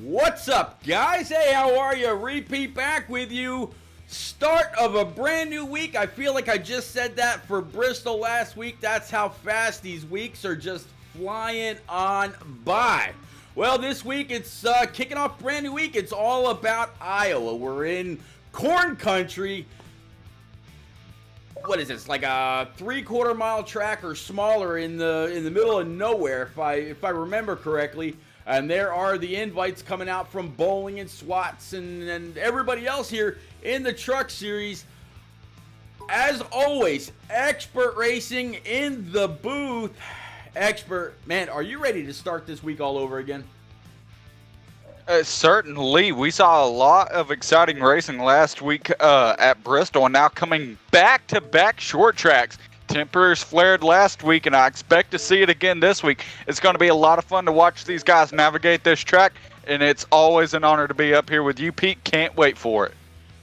What's up, guys? Hey, how are you? Repeat back with you. Start of a brand new week. I feel like I just said that for Bristol last week. That's how fast these weeks are just flying on by. Well, this week it's kicking off brand new week. It's all about Iowa. We're in corn country. What is this? Like a 3/4 mile track or smaller in the middle of nowhere, if I remember correctly. And there are the invites coming out from Bowling and Swats and everybody else here in the Truck Series. As always, Expert Racing in the booth. Expert, man, are you ready to start this week all over again? Certainly. We saw a lot of exciting racing last week at Bristol, and now coming back-to-back short tracks. Temperatures flared last week, and I expect to see it again this week. It's going to be a lot of fun to watch these guys navigate this track, and it's always an honor to be up here with you, Pete. Can't wait for it.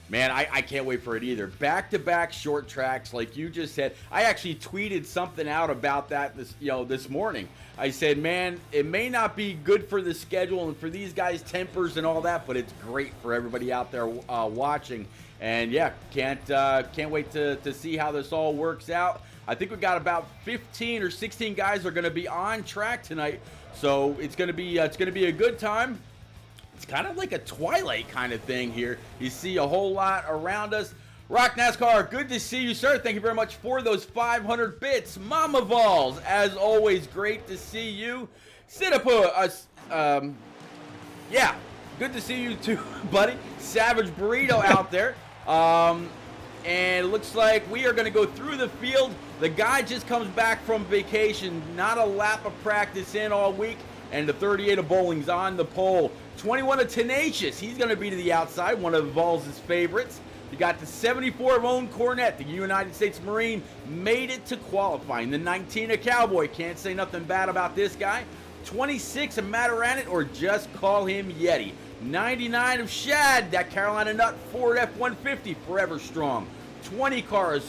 Man, I can't wait for it either. Back-to-back short tracks, like you just said. I actually tweeted something out about that this morning. I said, man, it may not be good for the schedule and for these guys' tempers and all that, but it's great for everybody out there watching. And yeah, can't wait to see how this all works out. I think we got about 15 or 16 guys are going to be on track tonight, so it's going to be a good time. It's kind of like a twilight kind of thing here. You see a whole lot around us. Rock NASCAR, good to see you, sir. Thank you very much for those 500 bits. Mama Vols, as always, great to see you. Sitapa, yeah, good to see you too, buddy. Savage Burrito out there. And it looks like we are going to go through the field. The guy just comes back from vacation, not a lap of practice in all week, and the 38 of Bowling's on the pole. 21 of Tenacious, he's going to be to the outside, one of Vols' favorites. You got the 74 of Own Cornette, the United States Marine, made it to qualifying. The 19 of Cowboy, can't say nothing bad about this guy. 26 of Mataranit, or just call him Yeti. 99 of Shad, that Carolina Nut Ford F-150, forever strong. 20 truck,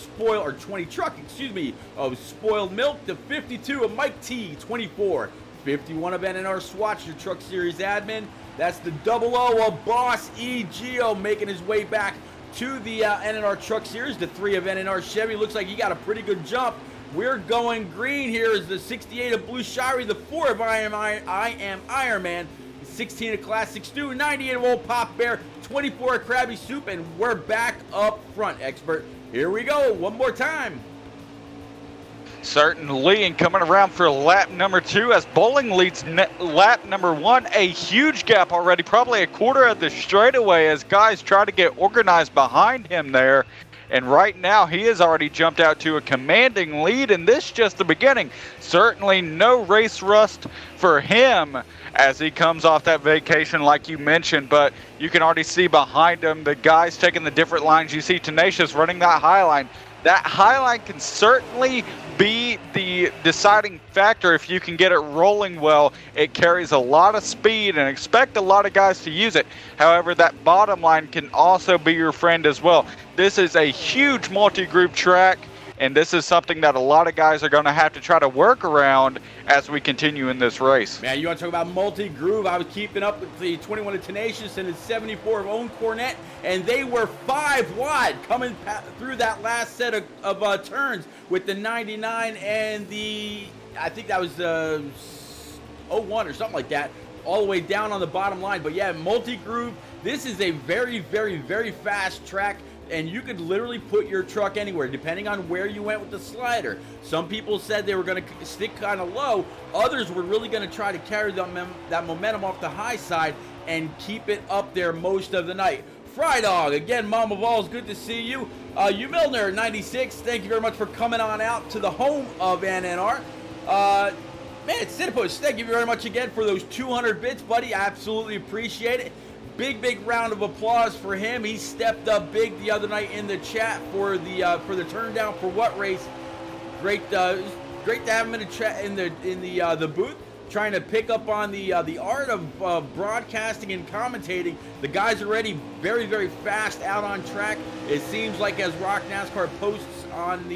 of Spoiled Milk. The 52 of Mike T, 24. 51 of NNR Swatch, your Truck Series admin. That's the 00 of Boss E. Geo making his way back to the NNR Truck Series. The 3 of NNR Chevy, looks like he got a pretty good jump. We're going green here is the 68 of Blue Shire, the 4 of I Am Iron Man. 16 of Classic Stew, 98 of Old Pop Bear, 24 of Krabby Soup, and we're back up front, Expert. Here we go, one more time. Certainly, and coming around for lap number 2 as Bowling leads lap number 1. A huge gap already, probably a quarter of the straightaway as guys try to get organized behind him there. And right now, he has already jumped out to a commanding lead, and this is just the beginning. Certainly no race rust for him as he comes off that vacation like you mentioned, but you can already see behind him the guys taking the different lines. You see Tenacious running that high line. That high line can certainly be the deciding factor if you can get it rolling well. It carries a lot of speed and expect a lot of guys to use it. However, that bottom line can also be your friend as well. This is a huge multi-group track, and this is something that a lot of guys are going to have to try to work around as we continue in this race. Man, you want to talk about multi-groove? I was keeping up with the 21 of Tenacious and the 74 of Own Cornette, and they were 5 wide coming through that last set of turns with the 99 and the, I think that was the 01 or something like that, all the way down on the bottom line. But yeah, multi-groove, this is a very, very, very fast track. And you could literally put your truck anywhere, depending on where you went with the slider. Some people said they were going to stick kind of low. Others were really going to try to carry that momentum off the high side and keep it up there most of the night. Fry Dog, again, Mama Vols, good to see you. You Milner, 96, thank you very much for coming on out to the home of NNR. Man, Cinnapus, thank you very much again for those 200 bits, buddy. I absolutely appreciate it. Big round of applause for him. He stepped up big the other night in the chat for the turn down for what race. Great to have him in the chat in the booth, trying to pick up on the art of broadcasting and commentating. The guys are already very fast out on track. It seems like as Rock NASCAR posts on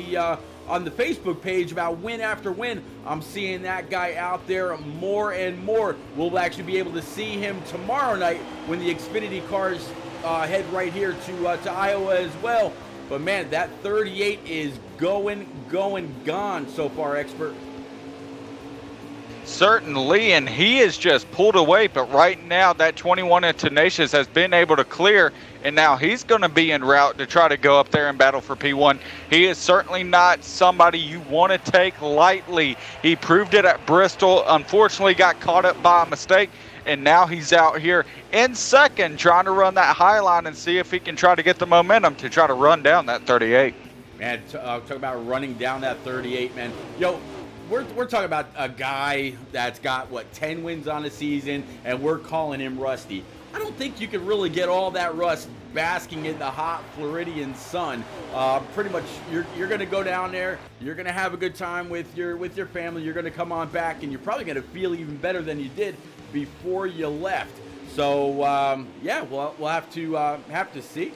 on the Facebook page about win after win. I'm seeing that guy out there more and more. We'll actually be able to see him tomorrow night when the Xfinity cars head right here to Iowa as well. But man, that 38 is gone so far, Expert. Certainly, and he is just pulled away, but right now that 21 in Tenacious has been able to clear, and now he's going to be en route to try to go up there and battle for P1. He is certainly not somebody you want to take lightly. He proved it at Bristol, unfortunately got caught up by a mistake, and now he's out here in second trying to run that high line and see if he can try to get the momentum to try to run down that 38. Man, talk about running down that 38, man. Yo, we're talking about a guy that's got, 10 wins on the season, and we're calling him rusty. I don't think you could really get all that rust basking in the hot Floridian sun. Pretty much, you're going to go down there, you're going to have a good time with your family, you're going to come on back, and you're probably going to feel even better than you did before you left. So, yeah, we'll have to see.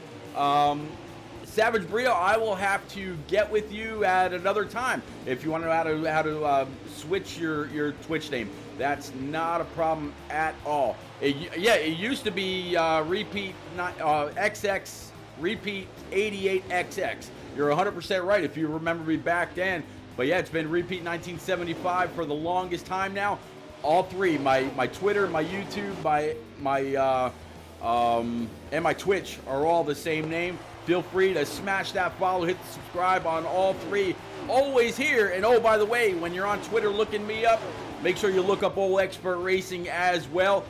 Savage Brio, I will have to get with you at another time if you want to know how to switch your Twitch name. That's not a problem at all. It used to be repeat XX repeat 88XX. You're 100% right if you remember me back then. But yeah, it's been repeat 1975 for the longest time now. All three, my Twitter, my YouTube, and my Twitch are all the same name. Feel free to smash that follow, hit the subscribe on all three. Always here. And oh, by the way, when you're on Twitter looking me up, make sure you look up Old Expert Racing as well.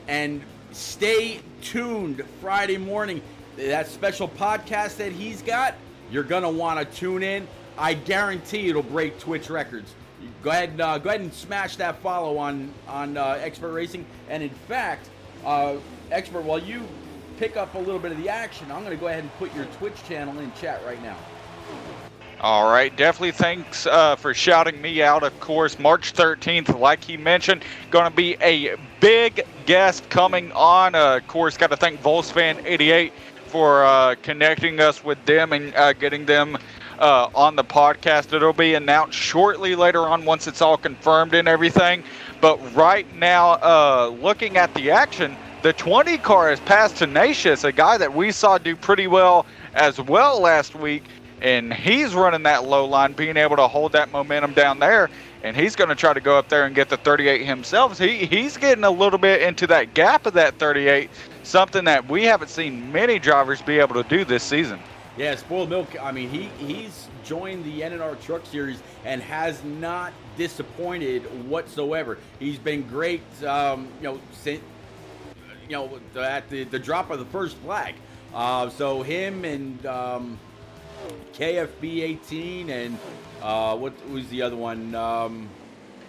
And stay tuned Friday morning. That special podcast that he's got, you're going to want to tune in. I guarantee it'll break Twitch records. Go ahead and smash that follow on Expert Racing. And in fact, Expert, while you pick up a little bit of the action, I'm going to go ahead and put your Twitch channel in chat right now. All right, definitely thanks for shouting me out. Of course, March 13th, like he mentioned, going to be a big guest coming on. Of course, got to thank Volksfan88 for connecting us with them and getting them on the podcast. It'll be announced shortly later on once it's all confirmed and everything. But right now, looking at the action, the 20 car has passed Tenacious, a guy that we saw do pretty well as well last week, and he's running that low line, being able to hold that momentum down there, and he's going to try to go up there and get the 38 himself. He's getting a little bit into that gap of that 38, something that we haven't seen many drivers be able to do this season. Yeah, Spoiled Milk, I mean, he's joined the NNR Truck Series and has not disappointed whatsoever. He's been great, since at the drop of the first flag. So him and KFB 18 and what was the other one?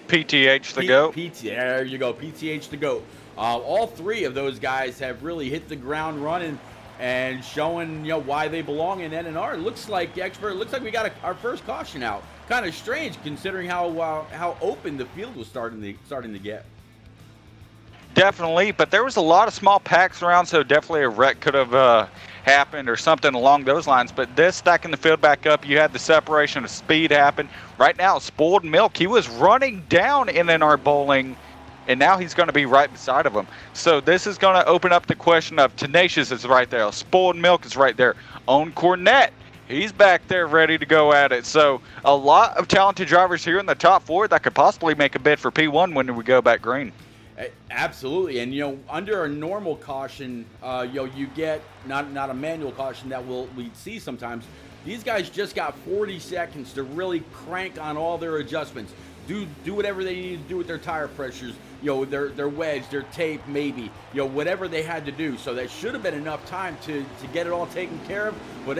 PTH the GOAT. There you go, PTH the GOAT. All three of those guys have really hit the ground running and showing why they belong in NNR. It looks like we got our first caution out. Kind of strange considering how open the field was starting to get. Definitely, but there was a lot of small packs around, so definitely a wreck could have happened or something along those lines. But this stacking the field back up, you had the separation of speed happen. Right now, Spoiled Milk, he was running down NNR Bowling, and now he's going to be right beside of him. So this is going to open up the question of Tenacious is right there. Spoiled Milk is right there. Own Cornette, he's back there ready to go at it. So a lot of talented drivers here in the top four that could possibly make a bid for P1 when we go back green. Absolutely, and under a normal caution, you get not a manual caution that we see sometimes. These guys just got 40 seconds to really crank on all their adjustments. Do whatever they need to do with their tire pressures, their wedge, their tape, maybe, whatever they had to do. So that should have been enough time to get it all taken care of. But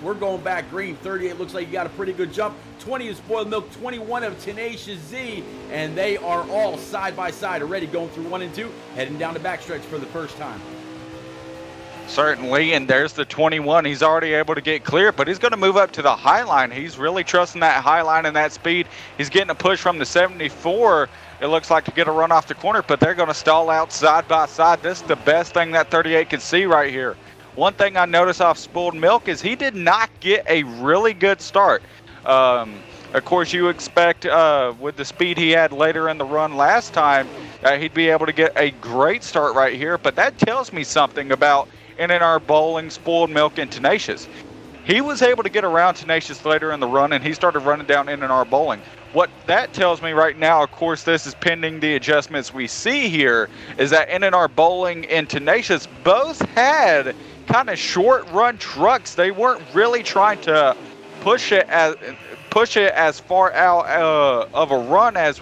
we're going back green. 38 looks like you got a pretty good jump. 20 is Spoiled Milk, 21 of Tenacious Z, and they are all side by side already going through 1 and 2, heading down the backstretch for the first time. Certainly, and there's the 21. He's already able to get clear, but he's going to move up to the high line. He's really trusting that high line and that speed. He's getting a push from the 74, it looks like, to get a run off the corner, but they're going to stall out side by side. This is the best thing that 38 can see right here. One thing I noticed off Spoiled Milk is he did not get a really good start. Of course, you expect with the speed he had later in the run last time, he'd be able to get a great start right here. But that tells me something about NNR Bowling, Spoiled Milk, and Tenacious. He was able to get around Tenacious later in the run, and he started running down NNR Bowling. What that tells me right now, of course, this is pending the adjustments we see here, is that NNR Bowling and Tenacious both had kind of short run trucks. They weren't really trying to push it as far out of a run as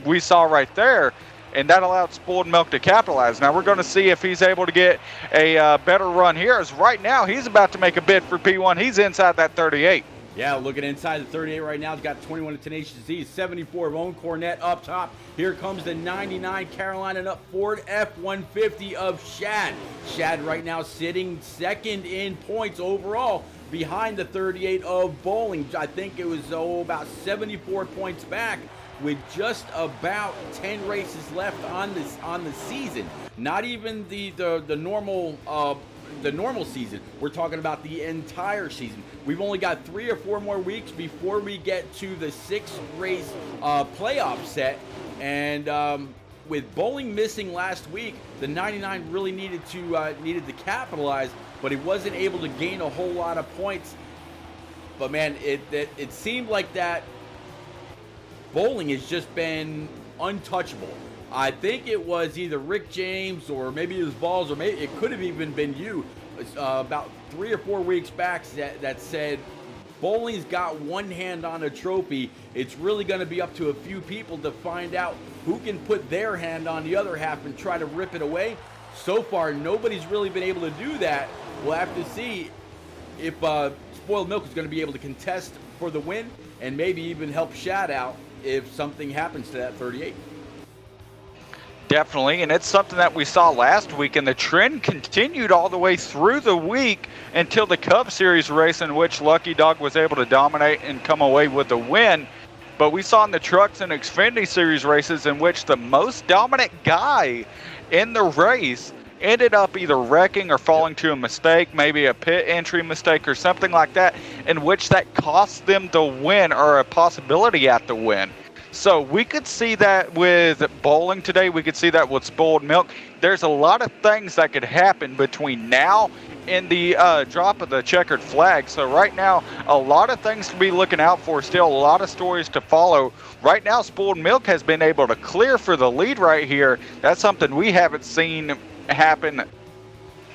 we saw right there, and that allowed Spoiled Milk to capitalize. Now we're going to see if he's able to get a better run here, as right now he's about to make a bid for P1. He's inside that 38. Yeah, looking inside the 38 right now. He's got 21 of Tenacious Z, 74 of Own Cornet up top. Here comes the 99 Carolina and up Ford F-150 of Shad. Shad right now sitting second in points overall behind the 38 of Bowling. I think it was about 74 points back with just about 10 races left on the season. Not even the normal season. We're talking about the entire season. We've only got 3 or 4 more weeks before we get to the 6-race playoff set. And with Bowling missing last week, the 99 really needed to capitalize, but he wasn't able to gain a whole lot of points. But man, it seemed like that Bowling has just been untouchable. I think it was either Rick James or maybe it was Balls, or maybe it could have even been you about 3 or 4 weeks back that said Bowling's got one hand on a trophy. It's really going to be up to a few people to find out who can put their hand on the other half and try to rip it away. So far, nobody's really been able to do that. We'll have to see if Spoiled Milk is going to be able to contest for the win and maybe even help Shad out if something happens to that 38. Definitely, and it's something that we saw last week, and the trend continued all the way through the week until the Cup Series race, in which Lucky Dog was able to dominate and come away with the win. But we saw in the Trucks and Xfinity Series races in which the most dominant guy in the race ended up either wrecking or falling to a mistake, maybe a pit entry mistake or something like that, in which that cost them the win or a possibility at the win. So we could see that with Bowling today. We could see that with Spoiled Milk. There's a lot of things that could happen between now and the drop of the checkered flag. So right now, a lot of things to be looking out for. Still a lot of stories to follow. Right now, Spoiled Milk has been able to clear for the lead right here. That's something we haven't seen happen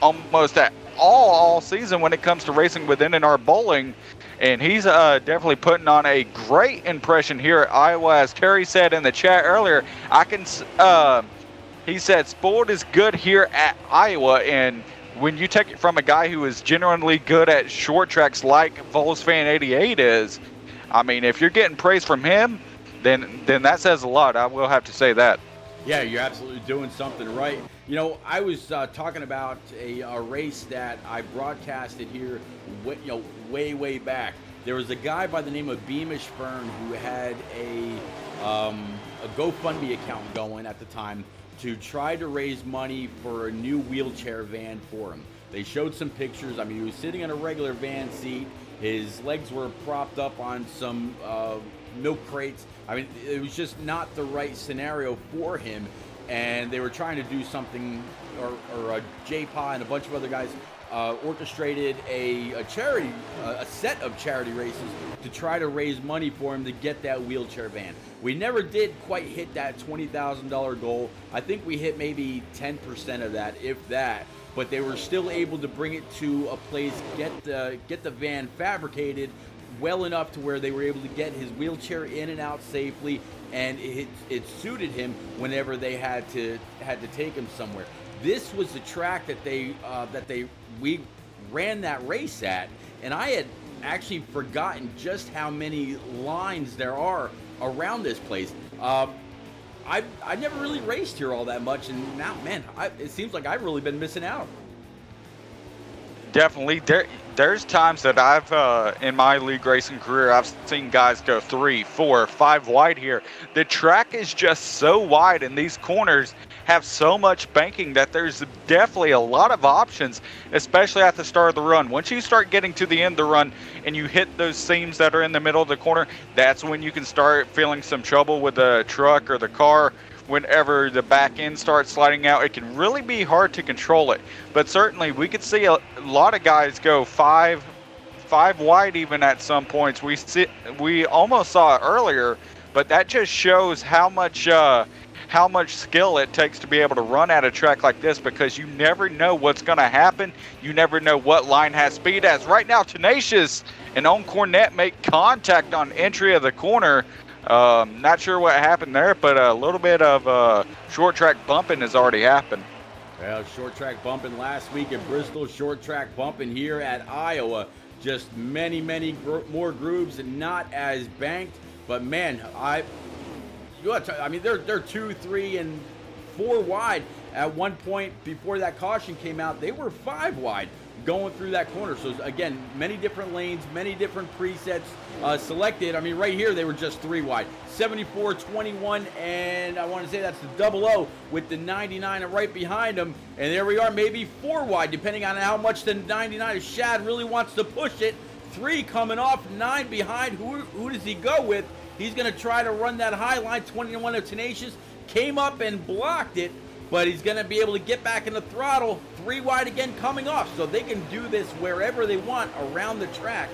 almost at all season when it comes to racing with NNR Bowling. And he's definitely putting on a great impression here at Iowa. As Terry said in the chat earlier, he said Spoiled is good here at Iowa. And when you take it from a guy who is genuinely good at short tracks like Volksfan 88 is, I mean, if you're getting praise from him, then that says a lot. I will have to say that. Yeah, you're absolutely doing something right. You know, I was talking about a race that I broadcasted here way back. There was a guy by the name of Beamish Fern who had a GoFundMe account going at the time to try to raise money for a new wheelchair van for him. They showed some pictures. I mean, he was sitting in a regular van seat. His legs were propped up on some milk crates. I mean, it was just not the right scenario for him. And they were trying to do something, or J-Pa and a bunch of other guys orchestrated a charity, a set of charity races to try to raise money for him to get that wheelchair van. We never did quite hit that $20,000 goal. I think we hit maybe 10% of that, if that. But they were still able to bring it to a place, get the van fabricated well enough to where they were able to get his wheelchair in and out safely, and it suited him whenever they had to take him somewhere. This was the track that we ran that race at, and I had actually forgotten just how many lines there are around this place. I never really raced here all that much, and now, man, it seems like I've really been missing out. Definitely. there's times that I've, in my league racing career, I've seen guys go 3, 4, 5 wide here. The track is just so wide, and these corners have so much banking that there's definitely a lot of options, especially at the start of the run. Once you start getting to the end of the run and you hit those seams that are in the middle of the corner, that's when you can start feeling some trouble with the truck or the car. Whenever the back end starts sliding out, it can really be hard to control it. But certainly we could see a lot of guys go five wide even at some points. We almost saw it earlier, but that just shows how much skill it takes to be able to run at a track like this, because you never know what's going to happen. You never know what line has speed. As right now, Tenacious and On Cornette make contact on entry of the corner. Not sure what happened there, but a little bit of short track bumping has already happened. Well, short track bumping last week at Bristol, short track bumping here at Iowa. Just many more grooves and not as banked. But man, they're 2, 3, and 4 wide. At one point before that caution came out, they were 5 wide going through that corner. So again, many different lanes, many different presets selected. I mean, right here they were just 3 wide. 74, 21, and I want to say that's the 00 with the 99 right behind them. And there we are, maybe 4 wide, depending on how much the 99 of Shad really wants to push it. 3 coming off, 9 behind. Who does he go with? He's going to try to run that high line. 21 of Tenacious came up and blocked it, but he's going to be able to get back in the throttle. 3 wide again coming off, so they can do this wherever they want around the track.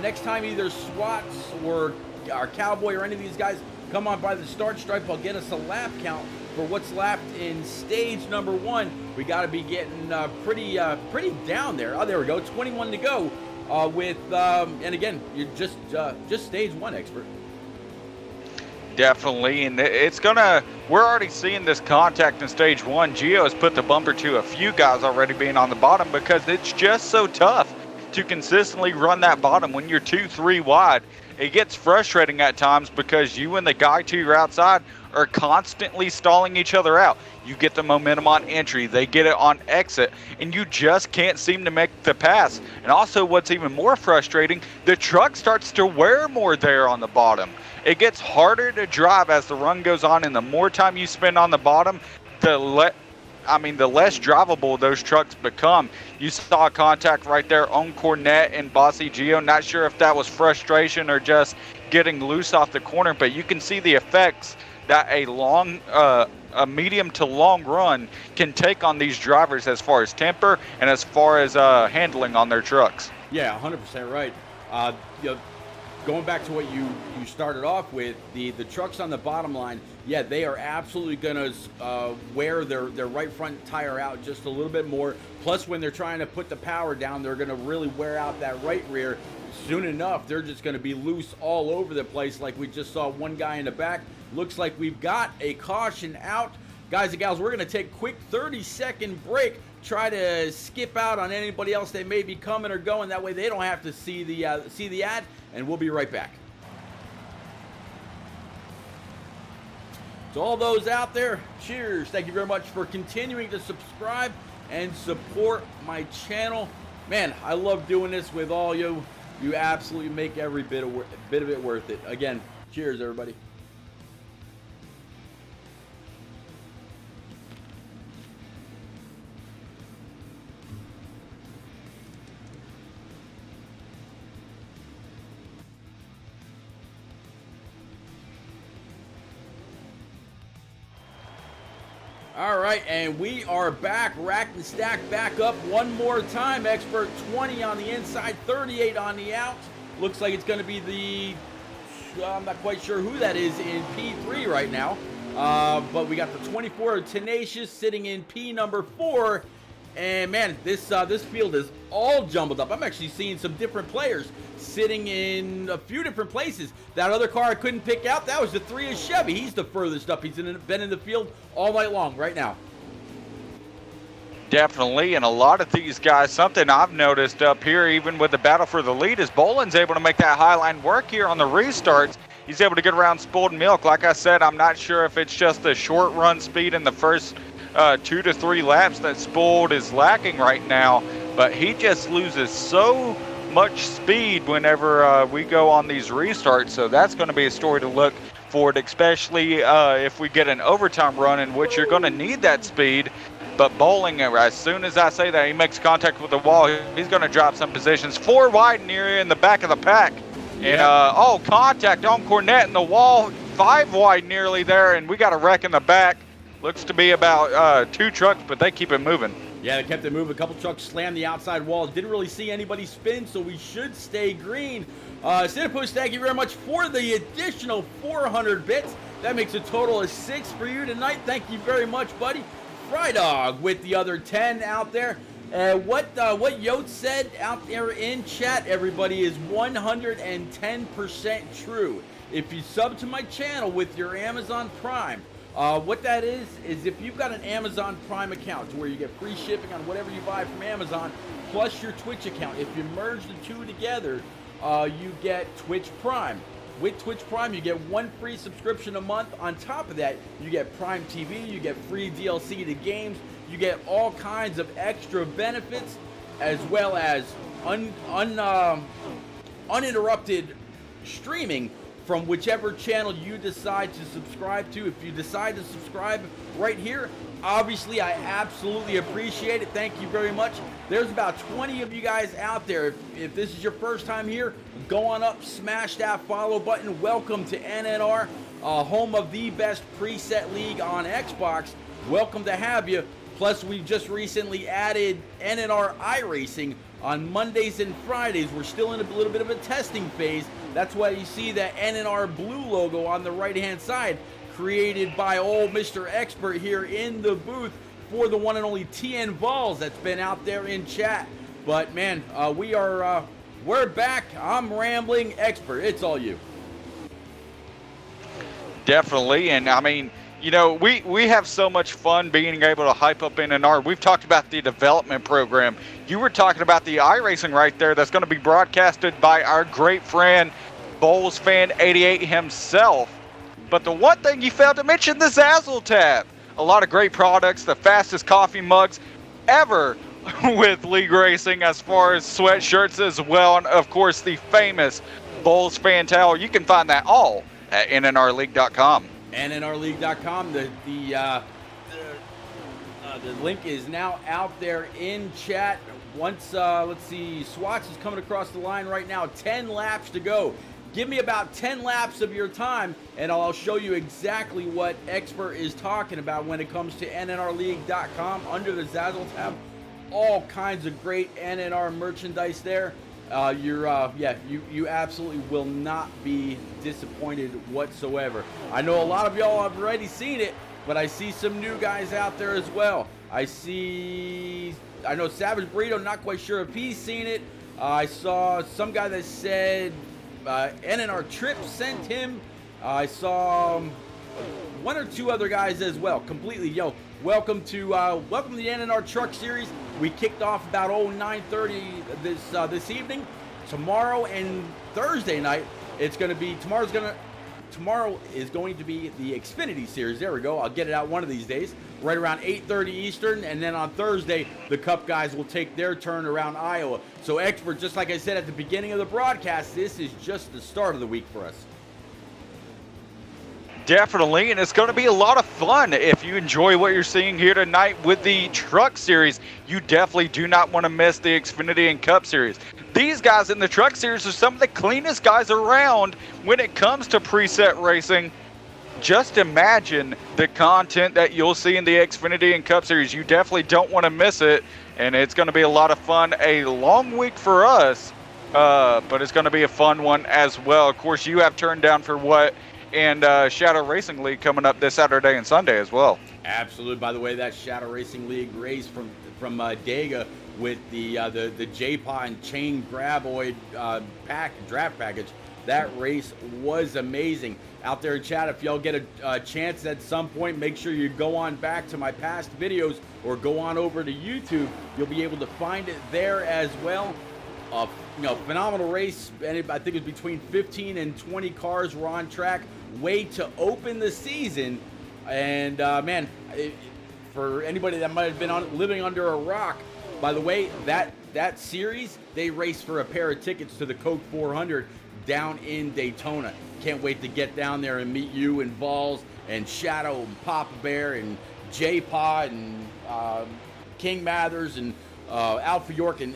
Next time either Swats or our Cowboy or any of these guys come on by the start stripe, I'll get us a lap count for what's left in stage number 1. We got to be getting pretty down there. Oh, there we go, 21 to go and again, you're just stage 1, expert. Definitely, and we're already seeing this contact in stage 1. Gio has put the bumper to a few guys already being on the bottom, because it's just so tough to consistently run that bottom when you're 2, 3 wide. It gets frustrating at times because you and the guy to your outside are constantly stalling each other out. You get the momentum on entry, they get it on exit, and you just can't seem to make the pass. And also, what's even more frustrating, the truck starts to wear more there on the bottom. It gets harder to drive as the run goes on, and the more time you spend on the bottom, the less drivable those trucks become. You saw contact right there on Cornette and Bossy Gio. Not sure if that was frustration or just getting loose off the corner, but you can see the effects that a medium to long run can take on these drivers as far as temper and as far as handling on their trucks. Yeah, 100% right. Going back to what you started off with, the trucks on the bottom line, yeah, they are absolutely going to wear their right front tire out just a little bit more. Plus, when they're trying to put the power down, they're going to really wear out that right rear. Soon enough, they're just going to be loose all over the place, like we just saw one guy in the back. Looks like we've got a caution out. Guys and gals, we're going to take a quick 30-second break. Try to skip out on anybody else that may be coming or going. That way they don't have to see the ad, and we'll be right back. To all those out there, cheers. Thank you very much for continuing to subscribe and support my channel. Man, I love doing this with all you. You absolutely make every bit of it worth it. Again, cheers, everybody. All right, and we are back, racked and stacked back up one more time. Expert 20 on the inside, 38 on the out. Looks like it's going to be I'm not quite sure who that is in P3 right now. But we got the 24 Tenacious sitting in P number 4. And man, this field is all jumbled up. I'm actually seeing some different players sitting in a few different places. That other car I couldn't pick out, that was the 3 of Chevy. He's the furthest up. He's been in the field all night long right now. Definitely, and a lot of these guys, something I've noticed up here, even with the battle for the lead, is Boland's able to make that high line work here on the restarts. He's able to get around Spoiled Milk. Like I said, I'm not sure if it's just the short run speed in the first 2 to 3 laps that Spoiled is lacking right now, but he just loses so much speed whenever we go on these restarts. So that's going to be a story to look forward, especially if we get an overtime run in which you're going to need that speed. But Bowling, as soon as I say that, he makes contact with the wall, he's going to drop some positions. 4 wide near in the back of the pack. And, contact on Cornette in the wall. 5 wide nearly there, and we got a wreck in the back. Looks to be about 2 trucks, but they keep it moving. Yeah, they kept it moving. A couple trucks slammed the outside wall. Didn't really see anybody spin, so we should stay green. Cinepost, thank you very much for the additional 400 bits. That makes a total of 6 for you tonight. Thank you very much, buddy. Fry Dog with the other 10 out there. What Yote said out there in chat, everybody, is 110% true. If you sub to my channel with your Amazon Prime, what that is if you've got an Amazon Prime account to where you get free shipping on whatever you buy from Amazon, plus your Twitch account, if you merge the two together, you get Twitch Prime. With Twitch Prime, you get 1 free subscription a month. On top of that, you get Prime TV, you get free DLC to games, you get all kinds of extra benefits, as well as uninterrupted streaming from whichever channel you decide to subscribe to. If you decide to subscribe right here, obviously I absolutely appreciate it. Thank you very much. There's about 20 of you guys out there. If this is your first time here, go on up, smash that follow button. Welcome to NNR, home of the best preset league on Xbox. Welcome to have you. Plus, we've just recently added NNR iRacing on Mondays and Fridays. We're still in a little bit of a testing phase. That's why you see that NNR blue logo on the right-hand side, created by old Mr. Expert here in the booth for the one and only TN Vols that's been out there in chat. But man, we're back. I'm rambling. Expert, it's all you. Definitely, and I mean, you know, we have so much fun being able to hype up NNR. We've talked about the development program. You were talking about the iRacing right there that's going to be broadcasted by our great friend, Bowls Fan 88 himself. But the one thing you failed to mention, the Zazzle tab. A lot of great products, the fastest coffee mugs ever with League Racing as far as sweatshirts as well. And, of course, the famous Bowls Fan towel. You can find that all at nnrleague.com. nnrleague.com. The link is now out there in chat. Once, let's see, Swatch is coming across the line right now. 10 laps to go. Give me about 10 laps of your time, and I'll show you exactly what Expert is talking about when it comes to nnrleague.com. Under the Zazzle tab, all kinds of great NNR merchandise there. You absolutely will not be disappointed whatsoever. I know a lot of y'all have already seen it, but I see some new guys out there as well. I know Savage Burrito, not quite sure if he's seen it. I saw some guy that said NNR Trip sent him. I saw 1 or 2 other guys as well. Completely, welcome to the NNR Truck Series. We kicked off about 9:30 this evening. Tomorrow and Thursday night, tomorrow is going to be the Xfinity Series. There we go. I'll get it out one of these days, right around 8:30 Eastern, and then on Thursday, the Cup guys will take their turn around Iowa. So, Expert, just like I said at the beginning of the broadcast, this is just the start of the week for us. Definitely, and it's going to be a lot of fun. If you enjoy what you're seeing here tonight with the Truck Series, you definitely do not want to miss the Xfinity and Cup Series. These guys in the Truck Series are some of the cleanest guys around when it comes to preset racing. Just imagine the content that you'll see in the Xfinity and Cup Series. You definitely don't want to miss it, and it's going to be a lot of fun. A long week for us, but it's going to be a fun one as well. Of course, you have turned down for what? And Shadow Racing League coming up this Saturday and Sunday as well. Absolutely. By the way, that Shadow Racing League race from Dega with the J-Paw and chain graboid draft package, that race was amazing. Out there in chat, if y'all get a chance at some point, make sure you go on back to my past videos or go on over to YouTube. You'll be able to find it there as well. Phenomenal race, and I think it was between 15 and 20 cars were on track. Way to open the season, and for anybody that might have been living under a rock, by the way, that that series, they race for a pair of tickets to the Coke 400 down in Daytona. Can't wait to get down there and meet you and Vols and Shadow and Papa Bear and J-Pod and King Mathers and Alpha York and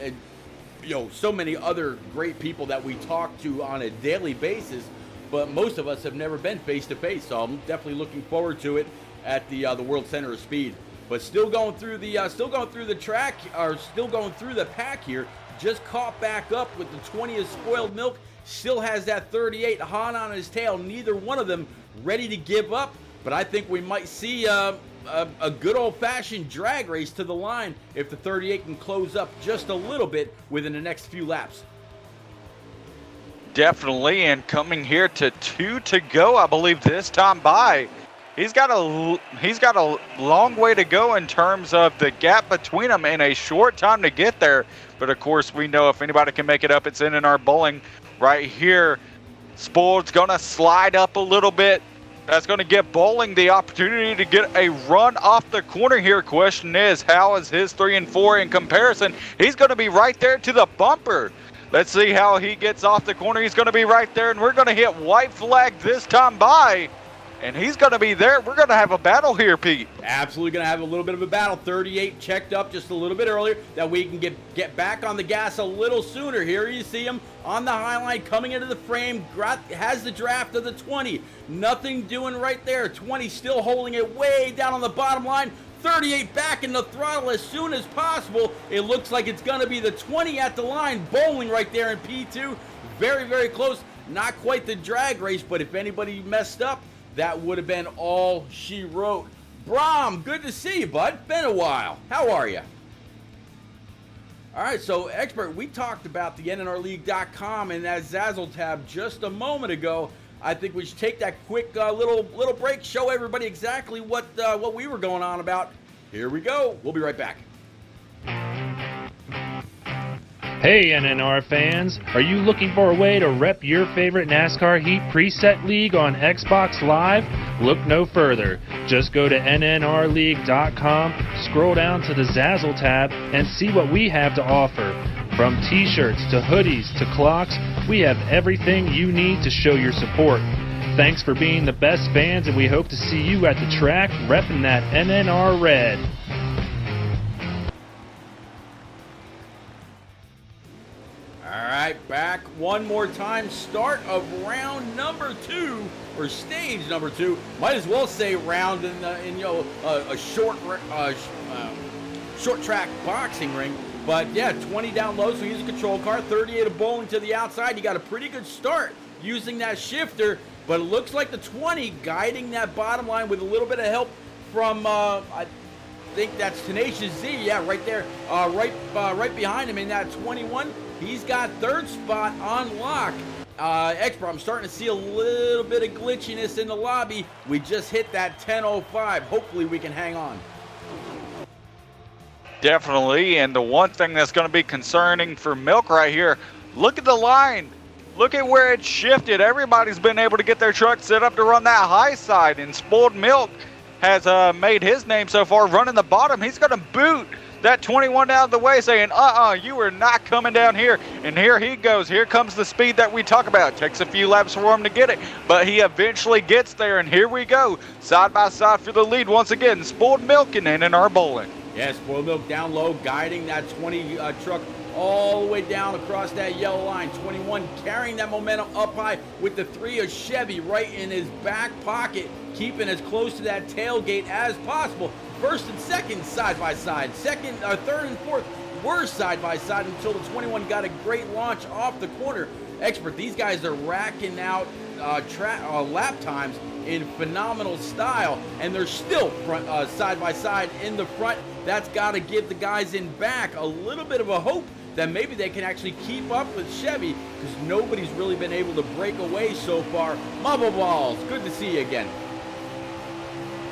so many other great people that we talk to on a daily basis, but most of us have never been face to face, so I'm definitely looking forward to it at the World Center of Speed. But still going through the track, or still going through the pack here. Just caught back up with the 20th Spoiled Milk. Still has that 38 hot on his tail. Neither one of them ready to give up, but I think we might see a good old-fashioned drag race to the line if the 38 can close up just a little bit within the next few laps. Definitely, and coming here to 2 to go, I believe this time by. He's got a long way to go in terms of the gap between them and a short time to get there. But of course, we know if anybody can make it up, it's NNR Bowling right here. Spoiled's gonna slide up a little bit. That's going to give Bowling the opportunity to get a run off the corner here. Question is, how is his 3 and 4 in comparison? He's going to be right there to the bumper. Let's see how he gets off the corner. He's going to be right there, and we're going to hit white flag this time by. And he's going to be there. We're going to have a battle here, Pete. Absolutely going to have a little bit of a battle. 38 checked up just a little bit earlier, that we can get back on the gas a little sooner. Here you see him on the high line coming into the frame. Has the draft of the 20. Nothing doing right there. 20 still holding it way down on the bottom line. 38 back in the throttle as soon as possible. It looks like it's going to be the 20 at the line. Bowling right there in P2. Very, very close. Not quite the drag race, but if anybody messed up, that would have been all she wrote. Brom, good to see you, bud. Been a while. How are you? All right, so Expert, we talked about the NNRLeague.com and that Zazzle tab just a moment ago. I think we should take that quick little break, show everybody exactly what we were going on about. Here we go. We'll be right back. Hey NNR fans, are you looking for a way to rep your favorite NASCAR Heat Preset League on Xbox Live? Look no further. Just go to NNRLeague.com, scroll down to the Zazzle tab, and see what we have to offer. From t-shirts to hoodies to clocks, we have everything you need to show your support. Thanks for being the best fans, and we hope to see you at the track repping that NNR red. All right, back one more time. Start of round number 2, or stage number 2. Might as well say round in a short track boxing ring. But yeah, 20 down low, so use a control car. 38 of Bowling to the outside. You got a pretty good start using that shifter, but it looks like the 20 guiding that bottom line with a little bit of help from I think that's Tenacious Z. Yeah, right there, right behind him in that 21. He's got third spot on lock. Expert, I'm starting to see a little bit of glitchiness in the lobby. We just hit that 10:05. Hopefully we can hang on. Definitely, and the one thing that's going to be concerning for Milk right here, look at the line. Look at where it shifted. Everybody's been able to get their truck set up to run that high side, and Spoiled Milk has made his name so far running the bottom. He's going to boot that 21 out of the way, saying, you are not coming down here. And here he goes. Here comes the speed that we talk about. It takes a few laps for him to get it, but he eventually gets there, and here we go. Side by side for the lead once again. Spoiled Milk and NNR Bowling. Yeah, Spoiled Milk down low, guiding that 20 truck all the way down across that yellow line. 21 carrying that momentum up high with the 3 of Chevy right in his back pocket, keeping as close to that tailgate as possible. First and second side by side. Third and fourth were side by side until the 21 got a great launch off the corner. Expert, these guys are racking out lap times in phenomenal style, and they're still side by side in the front. That's got to give the guys in back a little bit of a hope that maybe they can actually keep up with Chevy, because nobody's really been able to break away so far. Mubble Balls, good to see you again.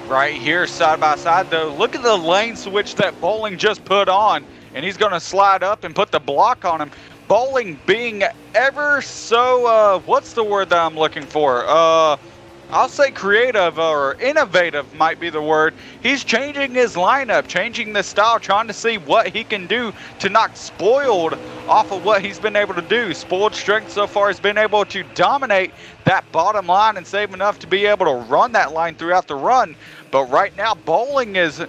Right here, side by side, though. Look at the lane switch that Bowling just put on, and he's going to slide up and put the block on him. Bowling being ever so, what's the word that I'm looking for? I'll say creative or innovative might be the word. He's changing his lineup, changing the style, trying to see what he can do to knock Spoiled off of what he's been able to do. Spoiled strength so far has been able to dominate that bottom line and save enough to be able to run that line throughout the run. But right now, Bowling is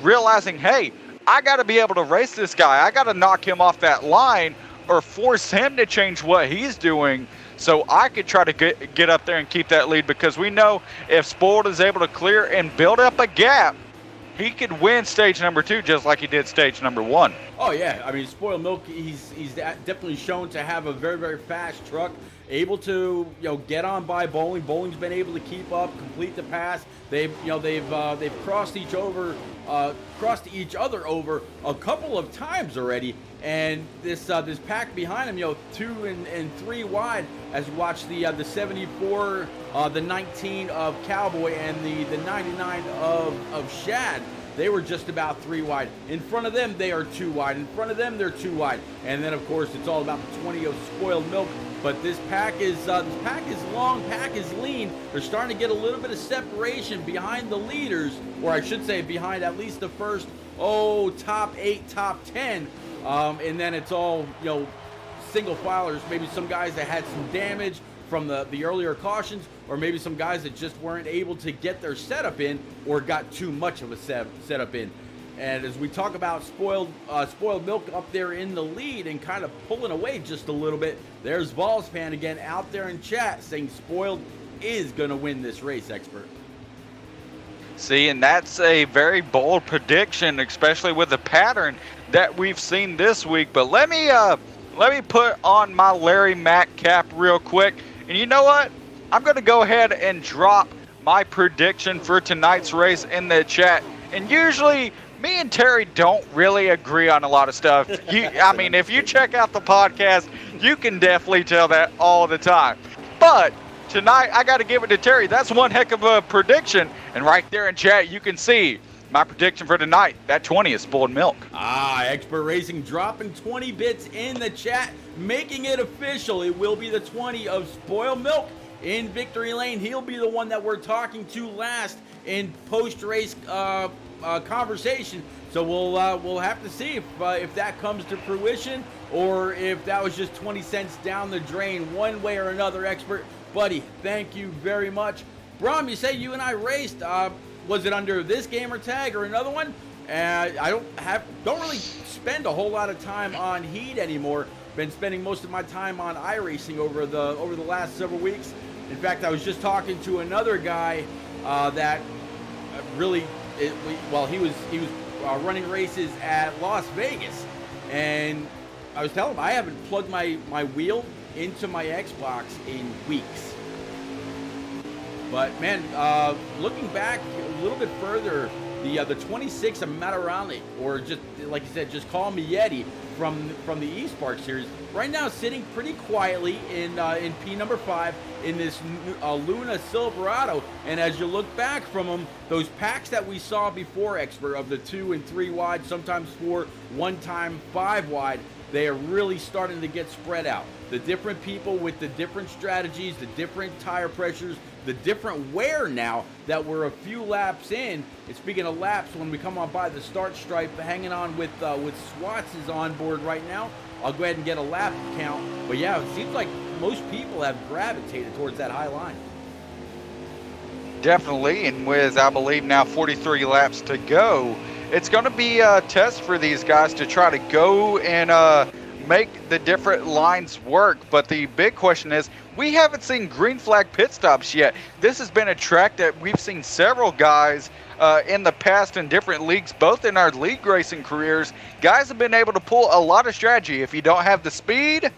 realizing, hey, I got to be able to race this guy. I got to knock him off that line or force him to change what he's doing, so I could try to get up there and keep that lead, because we know if Spoiled is able to clear and build up a gap, he could win stage number 2 just like he did stage number 1. Oh yeah, I mean, Spoiled Milk, he's definitely shown to have a very, very fast truck, able to get on by Bowling. Bowling's been able to keep up, complete the pass. They've crossed each other over a couple of times already. And this pack behind him, 2 and 3 wide, as you watch the 74, the 19 of Cowboy, and the 99 of Shad. They were just about 3 wide. In front of them, they are 2 wide. In front of them, they're 2 wide. And then, of course, it's all about the 20 of Spoiled Milk. But this pack is long, pack is lean. They're starting to get a little bit of separation behind the leaders, or I should say behind at least the first top 8, top 10. And then it's all, single filers, maybe some guys that had some damage from the earlier cautions, or maybe some guys that just weren't able to get their setup in or got too much of a setup in. And as we talk about Spoiled Milk up there in the lead and kind of pulling away just a little bit, there's Vols fan again out there in chat saying Spoiled is going to win this race, Expert. See, and that's a very bold prediction, especially with the pattern that we've seen this week. But let me put on my Larry Mack cap real quick. And you know what? I'm going to go ahead and drop my prediction for tonight's race in the chat. And usually, me and Terry don't really agree on a lot of stuff. If you check out the podcast, you can definitely tell that all the time. But tonight, I got to give it to Terry. That's one heck of a prediction. And right there in chat, you can see my prediction for tonight. That 20 is Spoiled Milk. Expert Racing dropping 20 bits in the chat, making it official. It will be the 20 of Spoiled Milk in victory lane. He'll be the one that we're talking to last in post-race conversation. So we'll have to see if that comes to fruition, or if that was just 20 cents down the drain one way or another. Expert buddy, thank you very much. Brom, you say you and I raced. Was it under this gamer tag or another one? I don't really spend a whole lot of time on Heat anymore. Been spending most of my time on iRacing over the last several weeks. In fact, I was just talking to another guy that really, he was running races at Las Vegas, and I was telling him I haven't plugged my wheel into my Xbox in weeks. But man, looking back a little bit further, the 26 of Matarani, or just like you said, just call me Yeti from the eSpark series, right now sitting pretty quietly in P number 5 in this Luna Silverado. And as you look back from them, those packs that we saw before, Expert, of the 2 and 3 wide, sometimes 4, one time 5 wide, they are really starting to get spread out. The different people with the different strategies, the different tire pressures, the different wear now that we're a few laps in. And speaking of laps, when we come on by the start stripe, hanging on with Swats is on board right now. I'll go ahead and get a lap count. But yeah, it seems like most people have gravitated towards that high line. Definitely, and with, I believe, now 43 laps to go, it's going to be a test for these guys to try to go and make the different lines work. But the big question is, we haven't seen green flag pit stops yet. This has been a track that we've seen several guys in the past in different leagues, both in our league racing careers. Guys have been able to pull a lot of strategy. If you don't have the speed,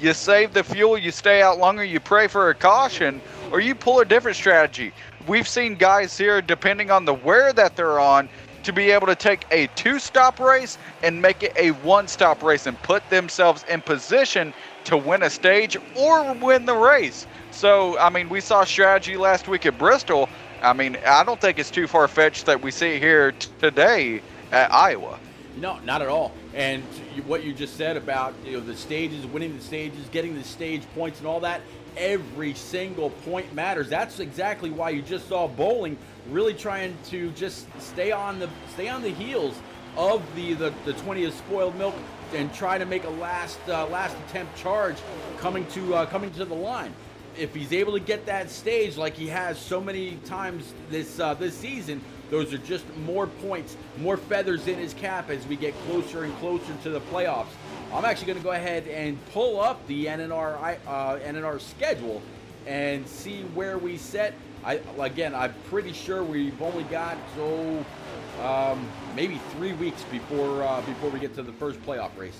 you save the fuel, you stay out longer, you pray for a caution, or you pull a different strategy. We've seen guys here, depending on the wear that they're on, to be able to take a 2-stop race and make it a 1-stop race and put themselves in position to win a stage or win the race. So, I mean, we saw strategy last week at Bristol. I mean, I don't think it's too far-fetched that we see it here today at Iowa. No, not at all. And what you just said about the stages, winning the stages, getting the stage points, and all that, every single point matters. That's exactly why you just saw bowling really trying to just stay on the heels of the 20th spoiled milk and try to make a last attempt charge coming to the line. If he's able to get that stage like he has so many times this season, those are just more points, more feathers in his cap as we get closer and closer to the playoffs. I'm actually going to go ahead and pull up the NNR schedule and see where we set. I'm pretty sure we've only got maybe 3 weeks before we get to the first playoff race.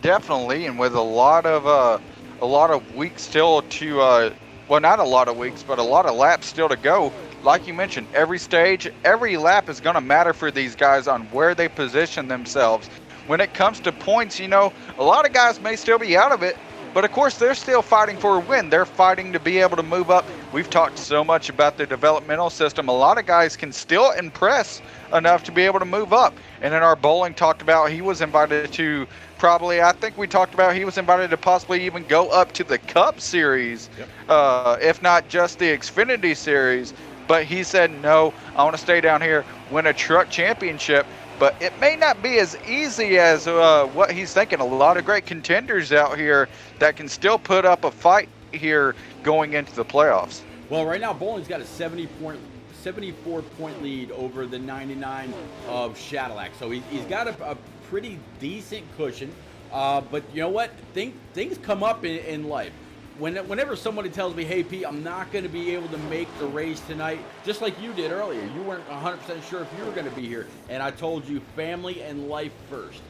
Definitely, and with a lot of weeks still to well, not a lot of weeks, but a lot of laps still to go. Like you mentioned, every stage, every lap is going to matter for these guys on where they position themselves. When it comes to points, a lot of guys may still be out of it, but of course they're still fighting for a win. They're fighting to be able to move up. We've talked so much about the developmental system. A lot of guys can still impress enough to be able to move up. And in our bowling talked about, he was invited to he was invited to possibly even go up to the Cup Series, if not just the Xfinity Series. But he said, no, I want to stay down here, win a truck championship. But it may not be as easy as what he's thinking. A lot of great contenders out here that can still put up a fight here going into the playoffs. Well, right now, bowling's got a 74-point lead over the 99 of Cadillac. So he's got a pretty decent cushion. But you know what? Things come up in life. Whenever somebody tells me, hey, Pete, I'm not going to be able to make the race tonight, just like you did earlier. You weren't 100% sure if you were going to be here. And I told you family and life first.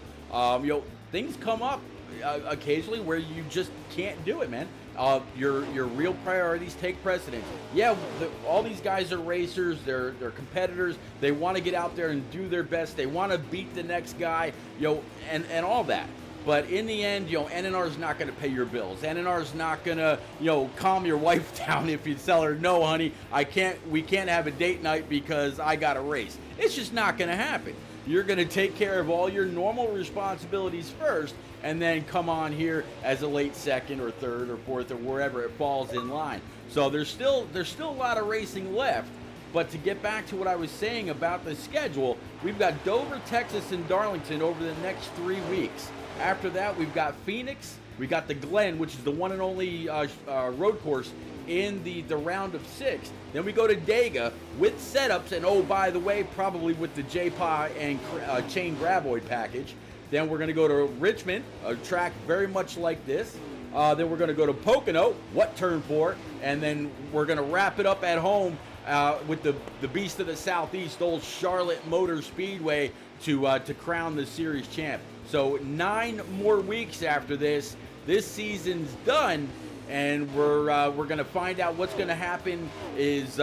Things come up occasionally where you just can't do it, man. Your real priorities take precedence. Yeah, all these guys are racers. They're competitors. They want to get out there and do their best. They want to beat the next guy, and all that. But in the end, NNR is not going to pay your bills. NNR is not going to, calm your wife down if you tell her, no, honey, we can't have a date night because I got a race. It's just not going to happen. You're going to take care of all your normal responsibilities first, and then come on here as a late second or third or fourth or wherever it falls in line. So there's still a lot of racing left. But to get back to what I was saying about the schedule, we've got Dover, Texas, and Darlington over the next 3 weeks. After that, we've got Phoenix. We got the Glen, which is the one and only road course in the round of 6. Then we go to Dega with setups, and oh, by the way, probably with the J-PA and chain graboid package. Then we're going to go to Richmond, a track very much like this. Then we're going to go to Pocono, what turn 4, and then we're going to wrap it up at home with the beast of the Southeast, old Charlotte Motor Speedway, to crown the series champ. So 9 more weeks after this season's done, and we're going to find out what's going to happen. Is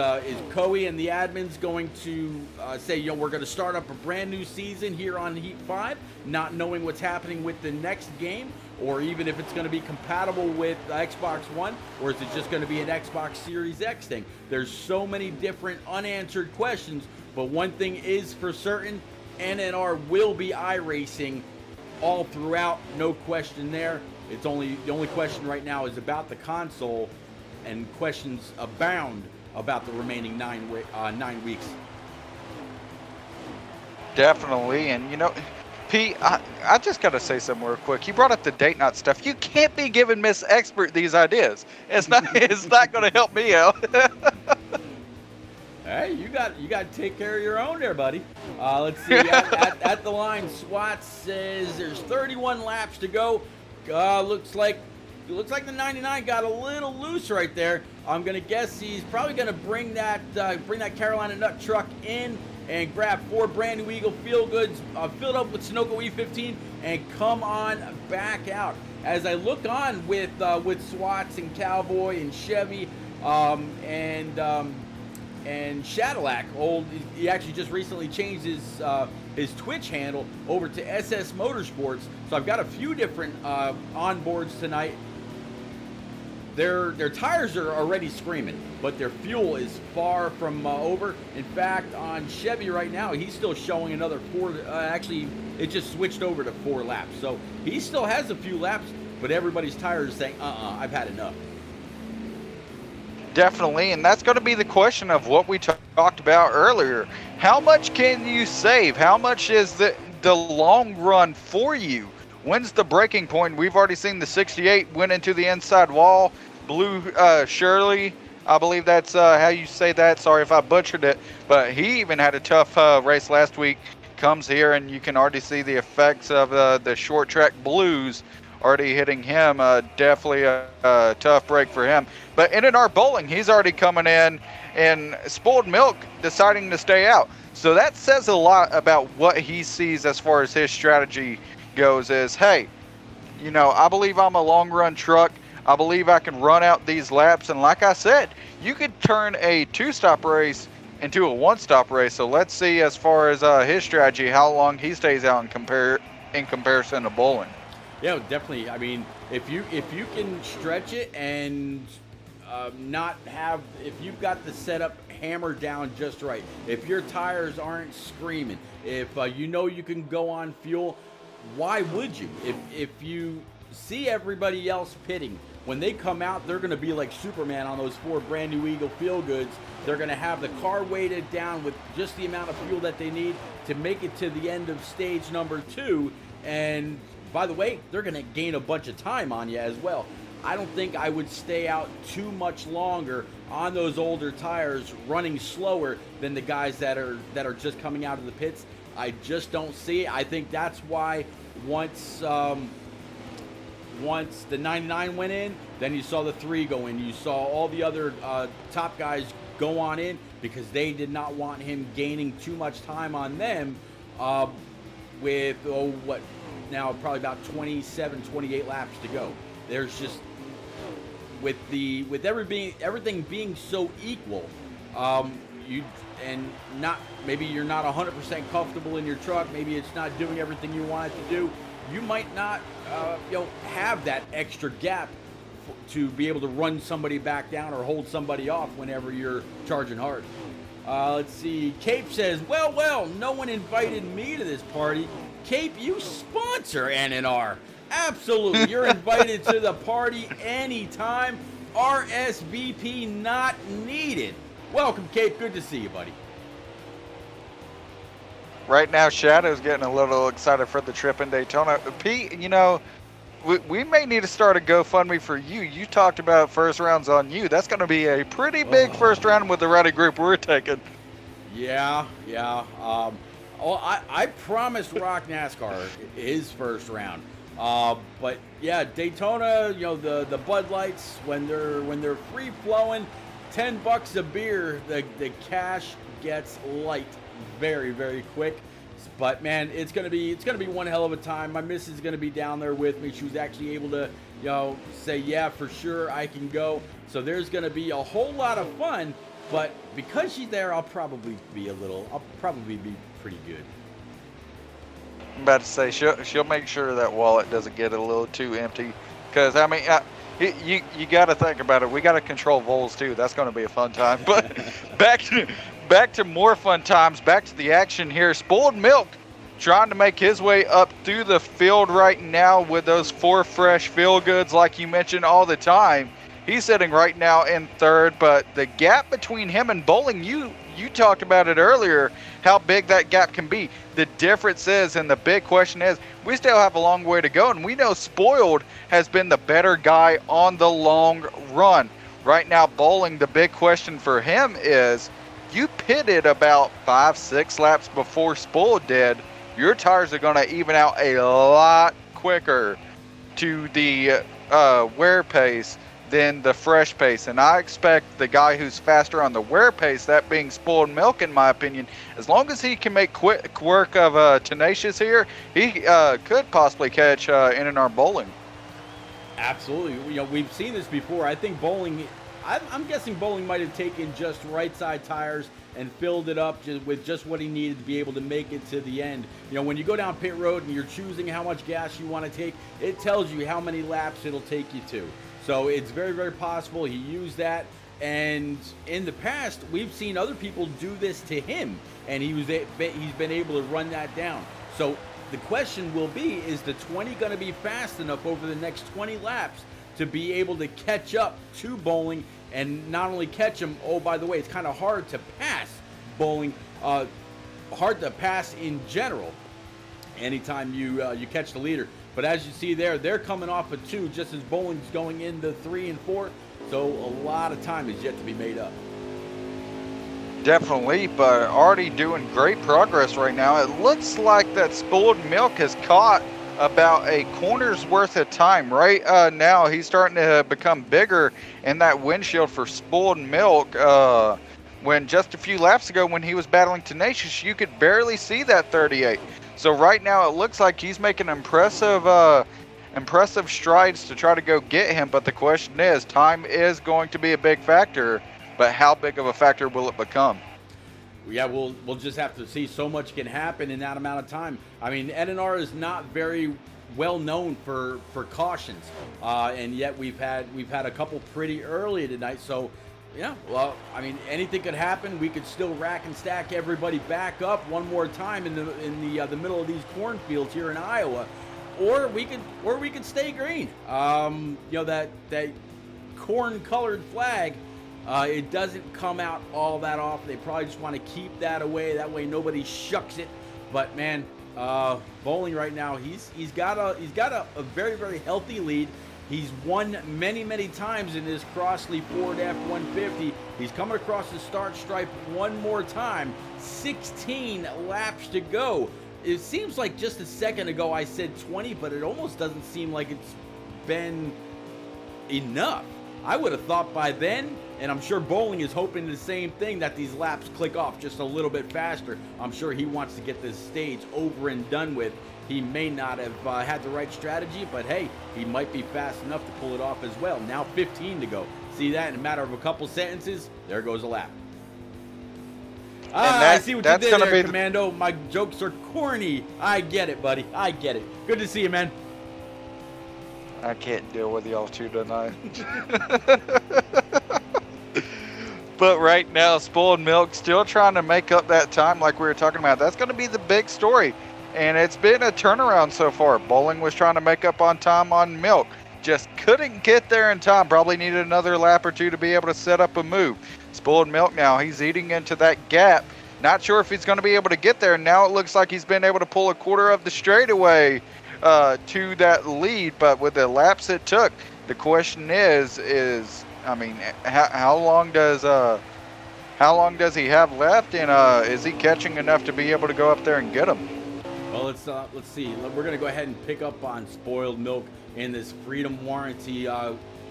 Coey and the admins going to say, we're going to start up a brand new season here on Heat 5, not knowing what's happening with the next game, or even if it's going to be compatible with Xbox One, or is it just going to be an Xbox Series X thing? There's so many different unanswered questions, but one thing is for certain, NNR will be iRacing all throughout, no question there. The only question right now is about the console, and questions abound about the remaining 9 weeks. Definitely, and Pete, I just got to say something real quick. You brought up the date night stuff. You can't be giving Miss Expert these ideas. It's not going to help me out. Hey, you got to take care of your own there, buddy. Let's see. At the line, SWAT says there's 31 laps to go. Looks like the 99 got a little loose right there. I'm gonna guess he's probably gonna bring that Carolina Nut truck in and grab 4 brand new Eagle Feel Goods filled up with Sunoco E15 and come on back out. As I look on with SWATs and Cowboy and Chevy and Cadillac, he actually just recently changed his Twitch handle over to SS Motorsports. So I've got a few different onboards tonight their tires are already screaming, but their fuel is far from over. In fact, on Chevy right now, he's still showing another 4. Actually, it just switched over to 4 laps, so he still has a few laps. But everybody's tires saying, I've had enough. Definitely, and that's going to be the question of what we talked about earlier. How much can you save? How much is the long run for you? When's the breaking point? We've already seen the 68 went into the inside wall. Blue Shirley, I believe that's how you say that. Sorry if I butchered it, but he even had a tough race last week. Comes here, and you can already see the effects of the short track blues already hitting him. Definitely a tough break for him. But NNR Bowling, he's already coming in, and Spoiled Milk deciding to stay out. So that says a lot about what he sees as far as his strategy goes is, hey, you know, I believe I'm a long run truck. I believe I can run out these laps. And like I said, you could turn a 2-stop race into a 1-stop race. So let's see as far as his strategy, how long he stays out in comparison to Bowling. Yeah, definitely. I mean, if you can stretch it and not have, if you've got the setup hammered down just right, if your tires aren't screaming, if you know you can go on fuel, why would you? If you see everybody else pitting, when they come out, they're going to be like Superman on those 4 brand new Eagle Feel Goods. They're going to have the car weighted down with just the amount of fuel that they need to make it to the end of stage number 2. And by the way, they're going to gain a bunch of time on you as well. I don't think I would stay out too much longer on those older tires running slower than the guys that are just coming out of the pits. I just don't see it. I think that's why once the 99 went in, then you saw the 3 go in. You saw all the other top guys go on in because they did not want him gaining too much time on them with, now probably about 27, 28 laps to go. There's just, with everything being so equal, maybe you're not 100% comfortable in your truck. Maybe it's not doing everything you want it to do. You might not, have that extra gap to be able to run somebody back down or hold somebody off whenever you're charging hard. Let's see. Cape says, well, no one invited me to this party. Cape, you sponsor NNR. Absolutely. You're invited to the party anytime. RSVP not needed. Welcome, Cape. Good to see you, buddy. Right now, Shadow's getting a little excited for the trip in Daytona. Pete, you know, we may need to start a GoFundMe for you. You talked about first rounds on you. That's going to be a pretty big first round with the ready group we're taking. Yeah. I promised Rock NASCAR his first round. But yeah, Daytona, the Bud Lights, when they're free flowing, $10 a beer, the cash gets light very, very quick. But man, it's gonna be one hell of a time. My missus is gonna be down there with me. She was actually able to, say, yeah, for sure I can go. So there's gonna be a whole lot of fun. But because she's there, I'll probably be pretty good. I'm about to say she'll make sure that wallet doesn't get a little too empty, because I mean, you got to think about it. We got to control voles too. That's going to be a fun time. But back to more fun times. Back to the action here. Spoiled Milk trying to make his way up through the field right now with those 4 fresh Feel Goods, like you mentioned all the time. He's sitting right now in 3rd, but the gap between him and Bowling, you talked about it earlier, how big that gap can be. The difference is, and the big question is, we still have a long way to go, and we know Spoiled has been the better guy on the long run. Right now, Bowling, the big question for him is, you pitted about 5-6 laps before Spoiled did. Your tires are going to even out a lot quicker to the wear pace than the fresh pace, and I expect the guy who's faster on the wear pace, that being Spoiled Milk in my opinion, as long as he can make quick work of Tenacious here, he could possibly catch NNR Bowling. Absolutely. We've seen this before. I think Bowling, I'm guessing Bowling might have taken just right side tires and filled it up with just what he needed to be able to make it to the end. When you go down pit road and you're choosing how much gas you want to take, it tells you how many laps it'll take you to. So it's very, very possible he used that. And in the past, we've seen other people do this to him, and he's been able to run that down. So the question will be, is the 20 going to be fast enough over the next 20 laps to be able to catch up to Bowling, and not only catch him, oh, by the way, it's kind of hard to pass Bowling, hard to pass in general anytime you catch the leader. But as you see there, they're coming off of 2 just as Bowling's going into 3 and 4. So a lot of time is yet to be made up. Definitely, but already doing great progress right now. It looks like that Spoiled Milk has caught about a corner's worth of time. Right now, he's starting to become bigger in that windshield for Spoiled Milk. When just a few laps ago, when he was battling Tenacious, you could barely see that 38. So right now, it looks like he's making impressive strides to try to go get him. But the question is, time is going to be a big factor. But how big of a factor will it become? Yeah, we'll just have to see. So much can happen in that amount of time. I mean, NNR is not very well known for cautions, and yet we've had a couple pretty early tonight. So, yeah, well, I mean, anything could happen. We could still rack and stack everybody back up one more time in the middle of these cornfields here in Iowa, or we could stay green. That corn-colored flag. It doesn't come out all that often. They probably just want to keep that away. That way nobody shucks it. But man, Bowling right now, he's got a very, very healthy lead. He's won many times in this Crossley Ford F-150. He's coming across the start stripe one more time. 16 laps to go. It seems like just a second ago I said 20, but it almost doesn't seem like it's been enough. I would have thought by then, and I'm sure Bowling is hoping the same thing, that these laps click off just a little bit faster. I'm sure he wants to get this stage over and done with. He may not have had the right strategy, but hey, he might be fast enough to pull it off as well. Now 15 to go. See that? In a matter of a couple sentences, there goes a lap. I see what you did there, Commando. My jokes are corny. I get it, buddy. I get it. Good to see you, man. I can't deal with y'all two tonight. But right now, Spoiled Milk still trying to make up that time like we were talking about. That's going to be the big story. And it's been a turnaround so far. Bowling was trying to make up on time on Milk. Just couldn't get there in time. Probably needed another lap or two to be able to set up a move. Spoiled Milk now, he's eating into that gap. Not sure if he's going to be able to get there. Now it looks like he's been able to pull a quarter of the straightaway to that lead, but with the laps it took, the question is I mean, how long does he have left, and is he catching enough to be able to go up there and get him? Well, let's see. We're gonna go ahead and pick up on Spoiled Milk in this Freedom Warranty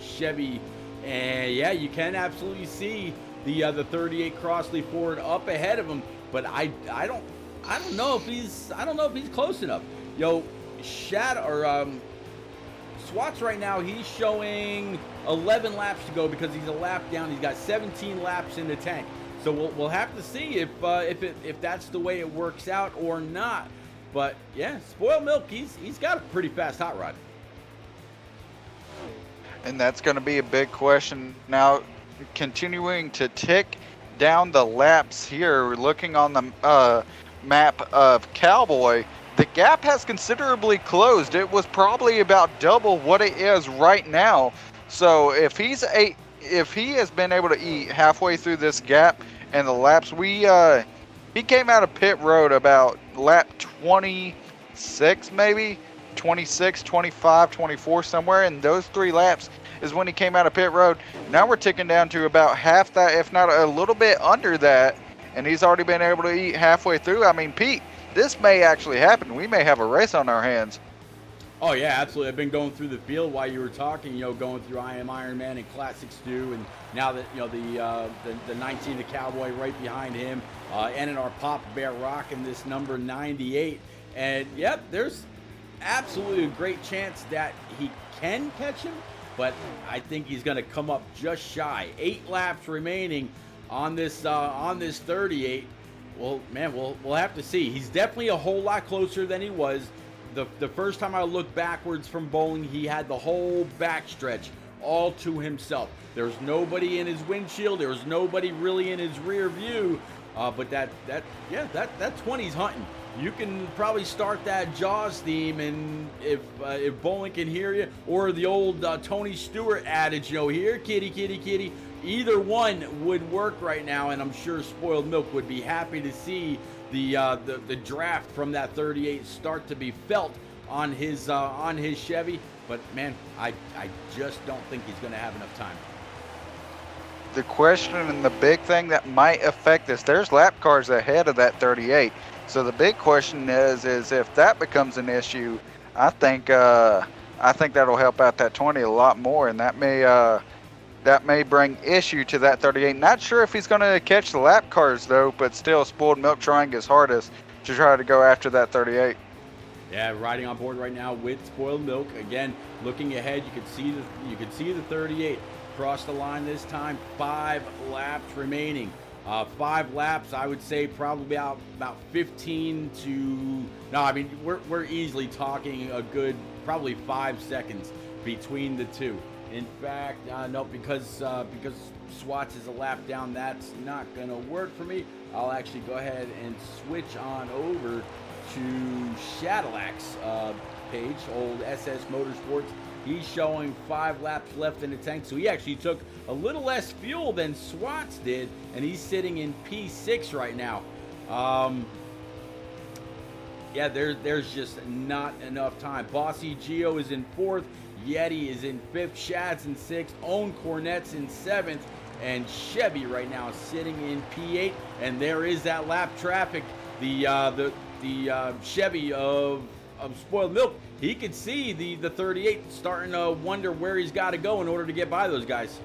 Chevy, and yeah, you can absolutely see the 38 Crossley Ford up ahead of him, but I don't know if he's close enough. Swats right now, he's showing 11 laps to go because he's a lap down. He's got 17 laps in the tank. So we'll have to see if that's the way it works out or not. But yeah, Spoiled Milk, he's got a pretty fast hot rod. And that's going to be a big question. Now, continuing to tick down the laps here, looking on the map of Cowboy, the gap has considerably closed. It was probably about double what it is right now. So if he has been able to eat halfway through this gap and the laps, he came out of pit road about lap 26, maybe 26, 25, 24, somewhere in those 3 laps is when he came out of pit road. Now we're ticking down to about half that, if not a little bit under that, and he's already been able to eat halfway through. I mean, Pete, this may actually happen. We may have a race on our hands. Oh yeah, absolutely. I've been going through the field while you were talking. Going through I Am Iron Man and Classic Stu, and now that the 19, the Cowboy right behind him, NNR Pop Bear rocking this number 98, and yep, there's absolutely a great chance that he can catch him, but I think he's going to come up just shy. 8 laps remaining on this 38. Well, man, we'll have to see. He's definitely a whole lot closer than he was. The first time I looked backwards from Bowling, he had the whole backstretch all to himself. There's nobody in his windshield. There's nobody really in his rear view. But that 20's hunting. You can probably start that Jaws theme, and if Bowling can hear you, or the old Tony Stewart adage, here, kitty, kitty, kitty. Either one would work right now, and I'm sure Spoiled Milk would be happy to see the draft from that 38 start to be felt on his Chevy. But man, I just don't think he's going to have enough time. The question and the big thing that might affect this, there's lap cars ahead of that 38. So the big question is if that becomes an issue, I think that'll help out that 20 a lot more, and that may bring issue to that 38. Not sure if he's going to catch the lap cars though, but still, Spoiled Milk trying his hardest to try to go after that 38. Yeah, riding on board right now with Spoiled Milk. Again, looking ahead, you could see the 38 cross the line this time. 5 laps remaining. 5 laps, I would say probably about 15 to. No, I mean we're easily talking a good probably 5 seconds between the two. In fact, no, because Swats is a lap down, that's not going to work for me. I'll actually go ahead and switch on over to Shadilac's page, old SS Motorsports. He's showing 5 laps left in the tank, so he actually took a little less fuel than Swats did, and he's sitting in P6 right now. Yeah, there's just not enough time. Bossy Geo is in 4th. Yeti is in 5th, Shad's in 6th, Own Cornette's in 7th, and Chevy right now sitting in P8. And there is that lap traffic. The Chevy of Spoiled Milk, he could see the 38 starting to wonder where he's got to go in order to get by those guys.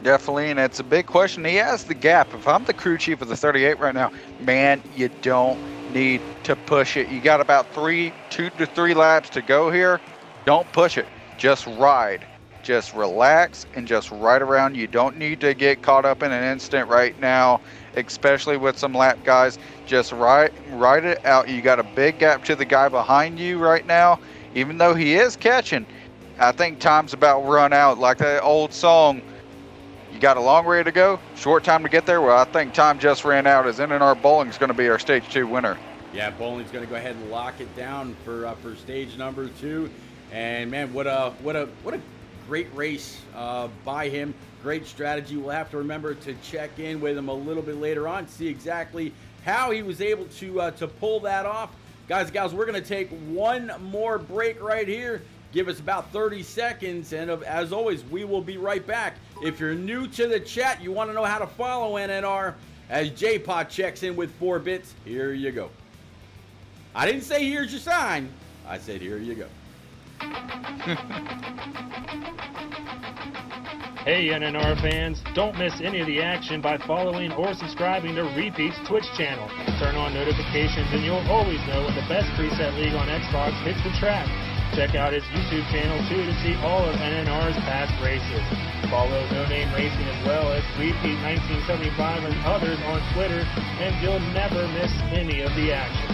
Definitely, and it's a big question. He has the gap. If I'm the crew chief of the 38 right now, man, you don't need to push it. You got about 2 to 3 laps to go here. Don't push it. Just ride. Just relax and just ride around. You don't need to get caught up in an instant right now, especially with some lap guys. Just ride it out. You got a big gap to the guy behind you right now. Even though he is catching, I think time's about run out. Like that old song, you got a long way to go, short time to get there. Well, I think time just ran out, as NNR Bowling's going to be our Stage 2 winner. Yeah, Bowling's going to go ahead and lock it down for stage number 2. And man, what a great race by him. Great strategy. We'll have to remember to check in with him a little bit later on, see exactly how he was able to pull that off. Guys and gals, we're going to take one more break right here. Give us about 30 seconds, and as always, we will be right back. If you're new to the chat, you want to know how to follow NNR, as J-Pod checks in with 4 bits, here you go. I didn't say here's your sign. I said here you go. Hey NNR fans, don't miss any of the action by following or subscribing to Repeat's Twitch channel. Turn on notifications and you'll always know when the best preset league on Xbox hits the track. Check out his YouTube channel too to see all of NNR's past races. Follow No Name Racing as well as Repeat 1975 and others on Twitter, and you'll never miss any of the action.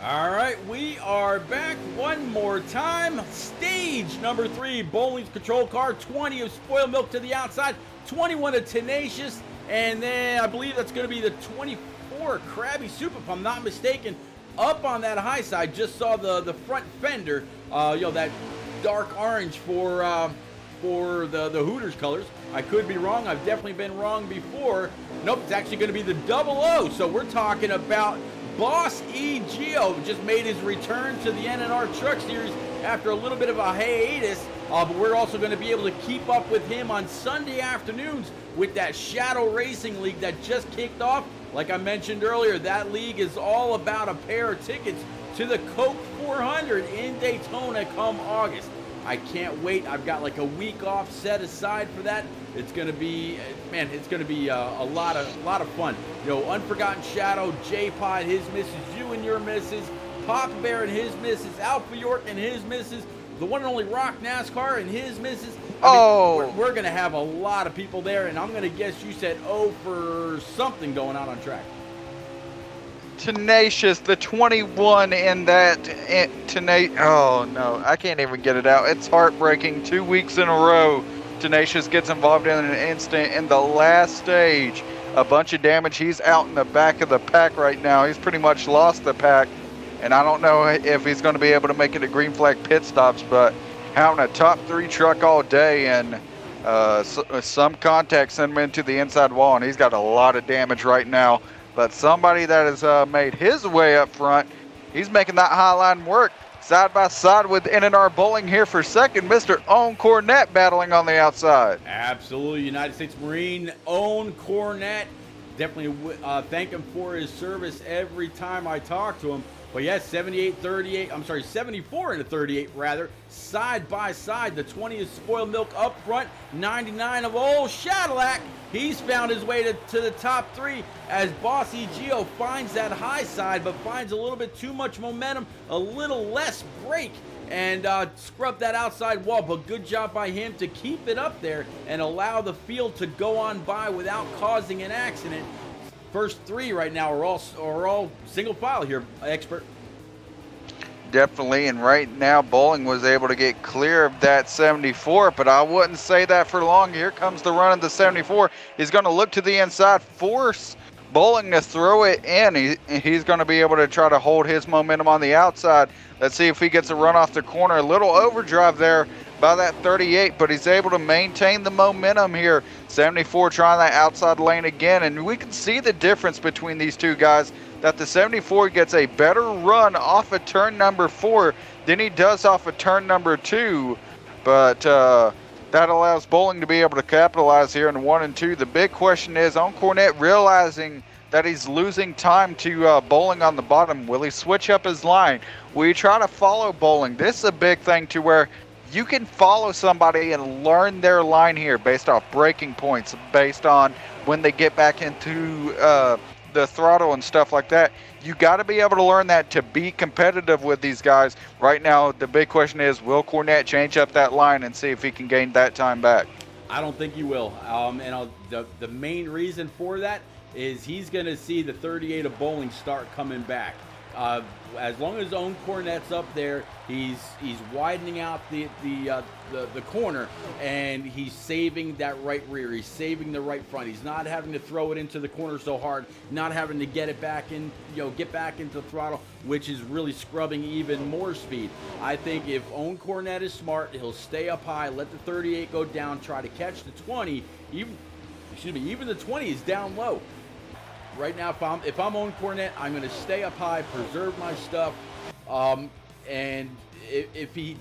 All right, we are back one more time. Stage number 3, Bowling's Control Car, 20 of Spoiled Milk to the outside, 21 of Tenacious, and then I believe that's going to be the 24 Krabby Soup, if I'm not mistaken, up on that high side. Just saw the front fender, that dark orange for the Hooters colors. I could be wrong. I've definitely been wrong before. Nope, it's actually going to be the 00. So we're talking about Boss E. Geo. Just made his return to the NNR Truck Series after a little bit of a hiatus. But we're also going to be able to keep up with him on Sunday afternoons with that Shadow Racing League that just kicked off. Like I mentioned earlier, that league is all about a pair of tickets to the Coke 400 in Daytona come August. I can't wait. I've got like a week off set aside for that. It's gonna be, man, it's gonna be a lot of fun. Unforgotten Shadow, J-Pod, his missus, you and your missus, Papa Bear and his missus, Alpha York and his missus, the one and only Rock NASCAR and his missus. We're going to have a lot of people there, and I'm going to guess you said, for something going on track. Tenacious, the 21 in that oh no, I can't even get it out. It's heartbreaking. 2 weeks in a row, Tenacious gets involved in an incident in the last stage. A bunch of damage. He's out in the back of the pack right now. He's pretty much lost the pack, and I don't know if he's going to be able to make it to green flag pit stops, but having a top 3 truck all day and some contact sent him into the inside wall, and he's got a lot of damage right now. But somebody that has made his way up front, he's making that high line work. Side by side with NNR Bowling here for second, Mr. Owen Cornett battling on the outside. Absolutely. United States Marine Owen Cornett. Definitely thank him for his service every time I talk to him. But yes, 74 into 38 rather. Side by side, the 20 is Spoiled Milk up front. 99 of old Shadalac. He's found his way to the top 3 as Bossy Gio finds that high side, but finds a little bit too much momentum, a little less brake, and scrub that outside wall. But good job by him to keep it up there and allow the field to go on by without causing an accident. First 3 right now are all single file here, expert. Definitely, and right now Bowling was able to get clear of that 74, but I wouldn't say that for long. Here comes the run of the 74. He's going to look to the inside, force Bowling to throw it in. He's going to be able to try to hold his momentum on the outside. Let's see if he gets a run off the corner. A little overdrive there by that 38, but he's able to maintain the momentum here. 74 trying that outside lane again, and we can see the difference between these two guys, that the 74 gets a better run off of turn number 4 than he does off of turn number 2, but that allows Bowling to be able to capitalize here in 1 and 2. The big question is on Cornett realizing that he's losing time to Bowling on the bottom. Will he switch up his line? Will he try to follow Bowling? This is a big thing to where you can follow somebody and learn their line here based off breaking points, based on when they get back into the throttle and stuff like that. You got to be able to learn that to be competitive with these guys. Right now, the big question is, will Cornett change up that line and see if he can gain that time back? I don't think he will. The main reason for that is he's going to see the 38 of Bowling start coming back. As long as Owen Cornett's up there, he's widening out the corner, and he's saving that right rear. He's saving the right front. He's not having to throw it into the corner so hard, not having to get it back in, get back into the throttle, which is really scrubbing even more speed. I think if Owen Cornett is smart, he'll stay up high, let the 38 go down, try to catch the 20. Even the 20 is down low. Right now, if I'm Owen Cornett, I'm going to stay up high, preserve my stuff, and if he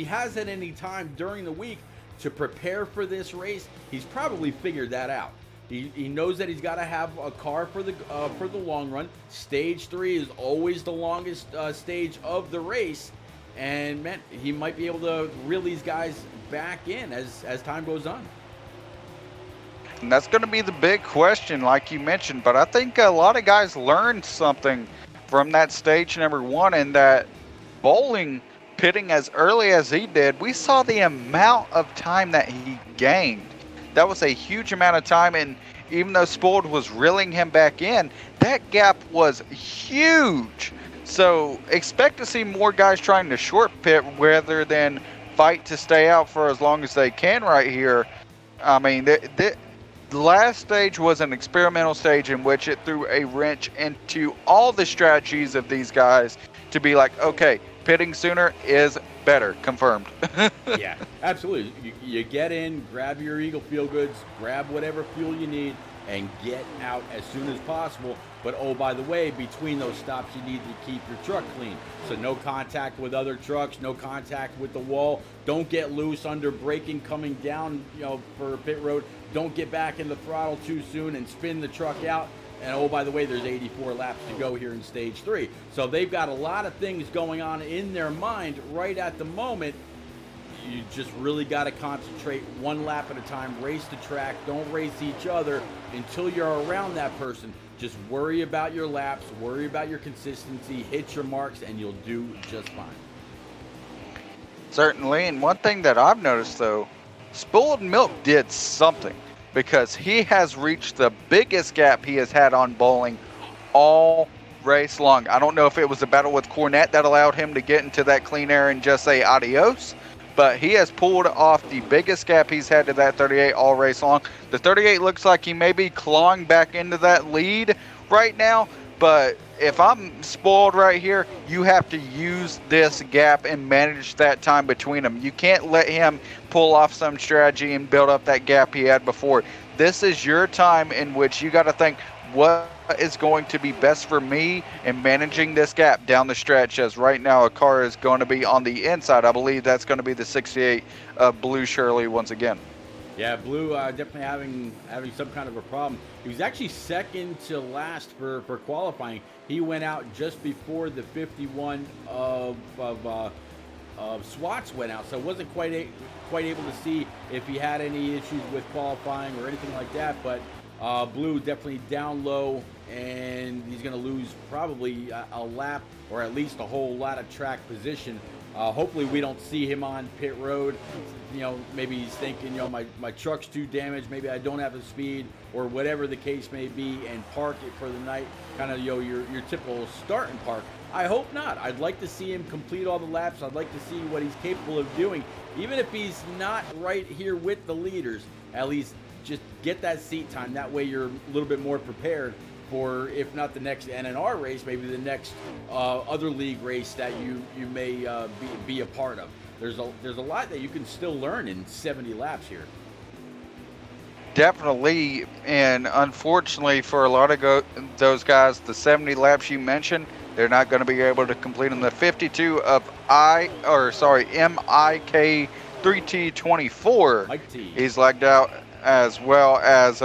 has had any time during the week to prepare for this race, he's probably figured that out. He knows that he's got to have a car for the long run. Stage 3 is always the longest stage of the race, and man, he might be able to reel these guys back in as time goes on. And that's going to be the big question, like you mentioned. But I think a lot of guys learned something from that stage number 1, and that Bowling pitting as early as he did, we saw the amount of time that he gained. That was a huge amount of time, and even though Spoiled was reeling him back in, that gap was huge. So expect to see more guys trying to short pit rather than fight to stay out for as long as they can right here. I mean, the last stage was an experimental stage in which it threw a wrench into all the strategies of these guys to be like, okay, pitting sooner is better, confirmed. Yeah, absolutely. You get in, grab your Eagle Feel Goods, grab whatever fuel you need, and get out as soon as possible. But oh, by the way, between those stops, you need to keep your truck clean. So no contact with other trucks, no contact with the wall. Don't get loose under braking coming down, for pit road. Don't get back in the throttle too soon and spin the truck out. And oh, by the way, there's 84 laps to go here in stage 3. So they've got a lot of things going on in their mind right at the moment. You just really got to concentrate one lap at a time, race the track, don't race each other until you're around that person. Just worry about your laps, worry about your consistency, hit your marks, and you'll do just fine. Certainly, and one thing that I've noticed though, Spoiled Milk did something because he has reached the biggest gap he has had on Bowling all race long. I don't know if it was a battle with Cornette that allowed him to get into that clean air and just say adios, but he has pulled off the biggest gap he's had to that 38 all race long. The 38 looks like he may be clawing back into that lead right now, but if I'm spoiled right here, you have to use this gap and manage that time between them. You can't let him pull off some strategy and build up that gap he had before. This is your time in which you got to think, what is going to be best for me in managing this gap down the stretch, as right now a car is going to be on the inside. I believe that's going to be the 68 of Blue Shirley once again. Yeah, Blue definitely having some kind of a problem. He was actually second to last for qualifying. He went out just before the 51 of Swats went out, so wasn't quite able to see if he had any issues with qualifying or anything like that. But Blue definitely down low, and he's going to lose probably a lap or at least a whole lot of track position. Hopefully we don't see him on pit road. You know, maybe he's thinking, you know, my truck's too damaged, maybe I don't have the speed, or whatever the case may be, and park it for the night. Kind of, you know, your typical start and park. I hope not. I'd like to see him complete all the laps. I'd like to see what he's capable of doing. Even if he's not right here with the leaders, at least just get that seat time. That way you're a little bit more prepared for, if not the next NNR race, maybe the next other league race that you may be a part of. There's a lot that you can still learn in 70 laps here. Definitely, and unfortunately for a lot of those guys, the 70 laps you mentioned, they're not going to be able to complete them. The 52 of MIK 3T24, Mike T. He's lagged out, as well as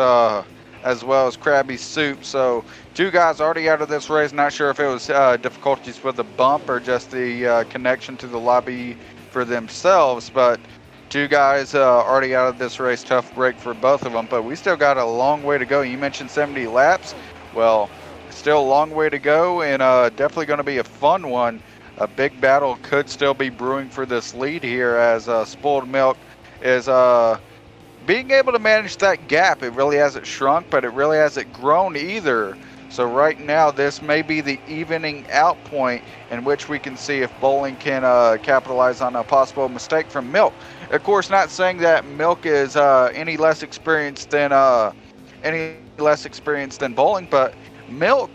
Krabby Soup. So 2 guys already out of this race. Not sure if it was difficulties with the bump or just the connection to the lobby for themselves, but 2 guys already out of this race. Tough break for both of them, but we still got a long way to go. You mentioned 70 laps. Well, still a long way to go, and definitely going to be a fun one. A big battle could still be brewing for this lead here, as Spoiled Milk is being able to manage that gap. It really hasn't shrunk, but it really hasn't grown either. So right now, this may be the evening out point in which we can see if Bowling can capitalize on a possible mistake from Milk. Of course, not saying that Milk is any less experienced than Bowling, but Milk,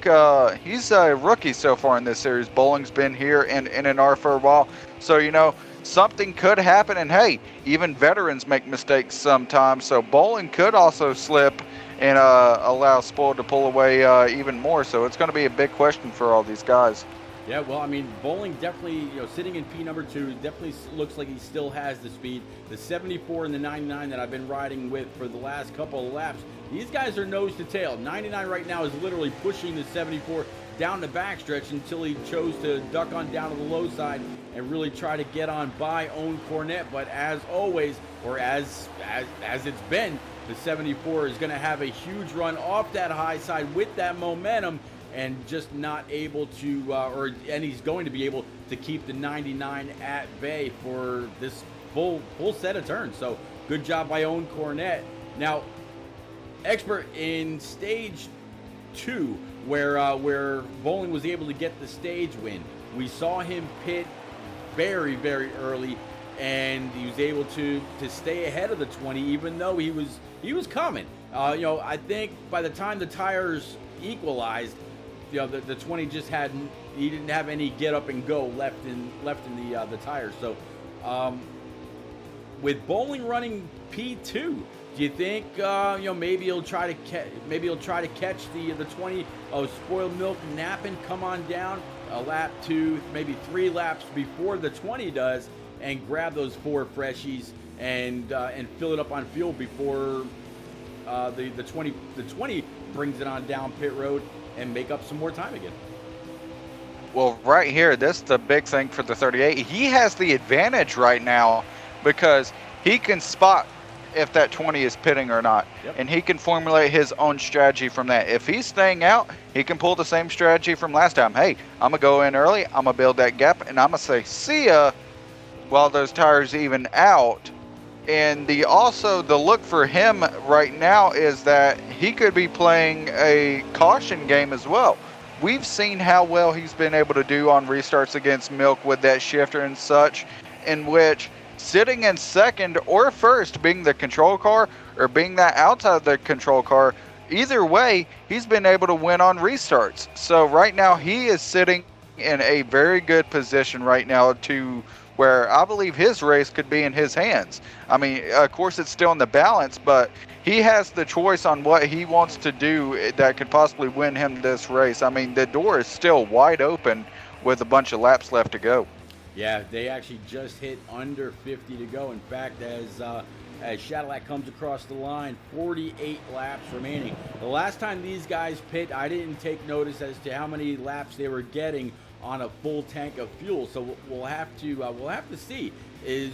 he's a rookie so far in this series. Bowling's been here in NNR for a while, so you know, something could happen, and hey, even veterans make mistakes sometimes, so Bowling could also slip and allow Spoiled to pull away even more. So it's going to be a big question for all these guys. Yeah, well, I mean, Bowling definitely, you know, sitting in P number 2, definitely looks like he still has the speed. The 74 and the 99 that I've been riding with for the last couple of laps, these guys are nose to tail. 99 right now is literally pushing the 74 down the backstretch until he chose to duck on down to the low side and really try to get on by Own Cornette. But as always, or as it's been, the 74 is going to have a huge run off that high side with that momentum, and just not able to, and he's going to be able to keep the 99 at bay for this full set of turns. So good job by Own Cornette. Now, Expert, in stage 2, where Bowling was able to get the stage win, we saw him pit very, very early, and he was able to stay ahead of the 20, even though he was coming. You know, I think by the time the tires equalized, you know, the 20 just he didn't have any get up and go left in the tires. So with Bowling running P2, do you think you know, maybe he'll try to catch the 20 of Spoiled Milk napping, come on down a lap 2, maybe 3 laps before the 20 does, and grab those 4 freshies and fill it up on fuel before the 20 brings it on down pit road and make up some more time again. Well, right here, this is the big thing for the 38. He has the advantage right now because he can spot if that 20 is pitting or not. Yep. And he can formulate his own strategy from that. If he's staying out, he can pull the same strategy from last time. Hey, I'm going to go in early, I'm going to build that gap, and I'm going to say, see ya, while those tires even out. And the look for him right now is that he could be playing a caution game as well. We've seen how well he's been able to do on restarts against Milk with that shifter and such, in which sitting in second or first, being the control car or being that outside of the control car, either way, he's been able to win on restarts. So right now he is sitting in a very good position right now to where I believe his race could be in his hands. I mean, of course, it's still in the balance, but he has the choice on what he wants to do that could possibly win him this race. I mean, the door is still wide open with a bunch of laps left to go. Yeah, they actually just hit under 50 to go. In fact, as Cadillac comes across the line, 48 laps remaining. The last time these guys pit, I didn't take notice as to how many laps they were getting on a full tank of fuel. So we'll have to see. Is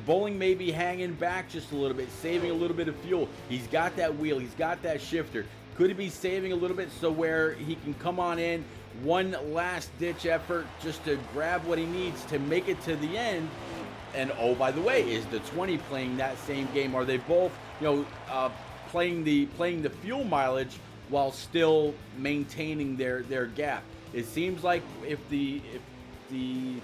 Bowling maybe hanging back just a little bit, saving a little bit of fuel? He's got that wheel, he's got that shifter. Could he be saving a little bit so where he can come on in, one last ditch effort just to grab what he needs to make it to the end? And oh, by the way, is the 20 playing that same game? Are they both, playing the fuel mileage while still maintaining their gap? It seems like if the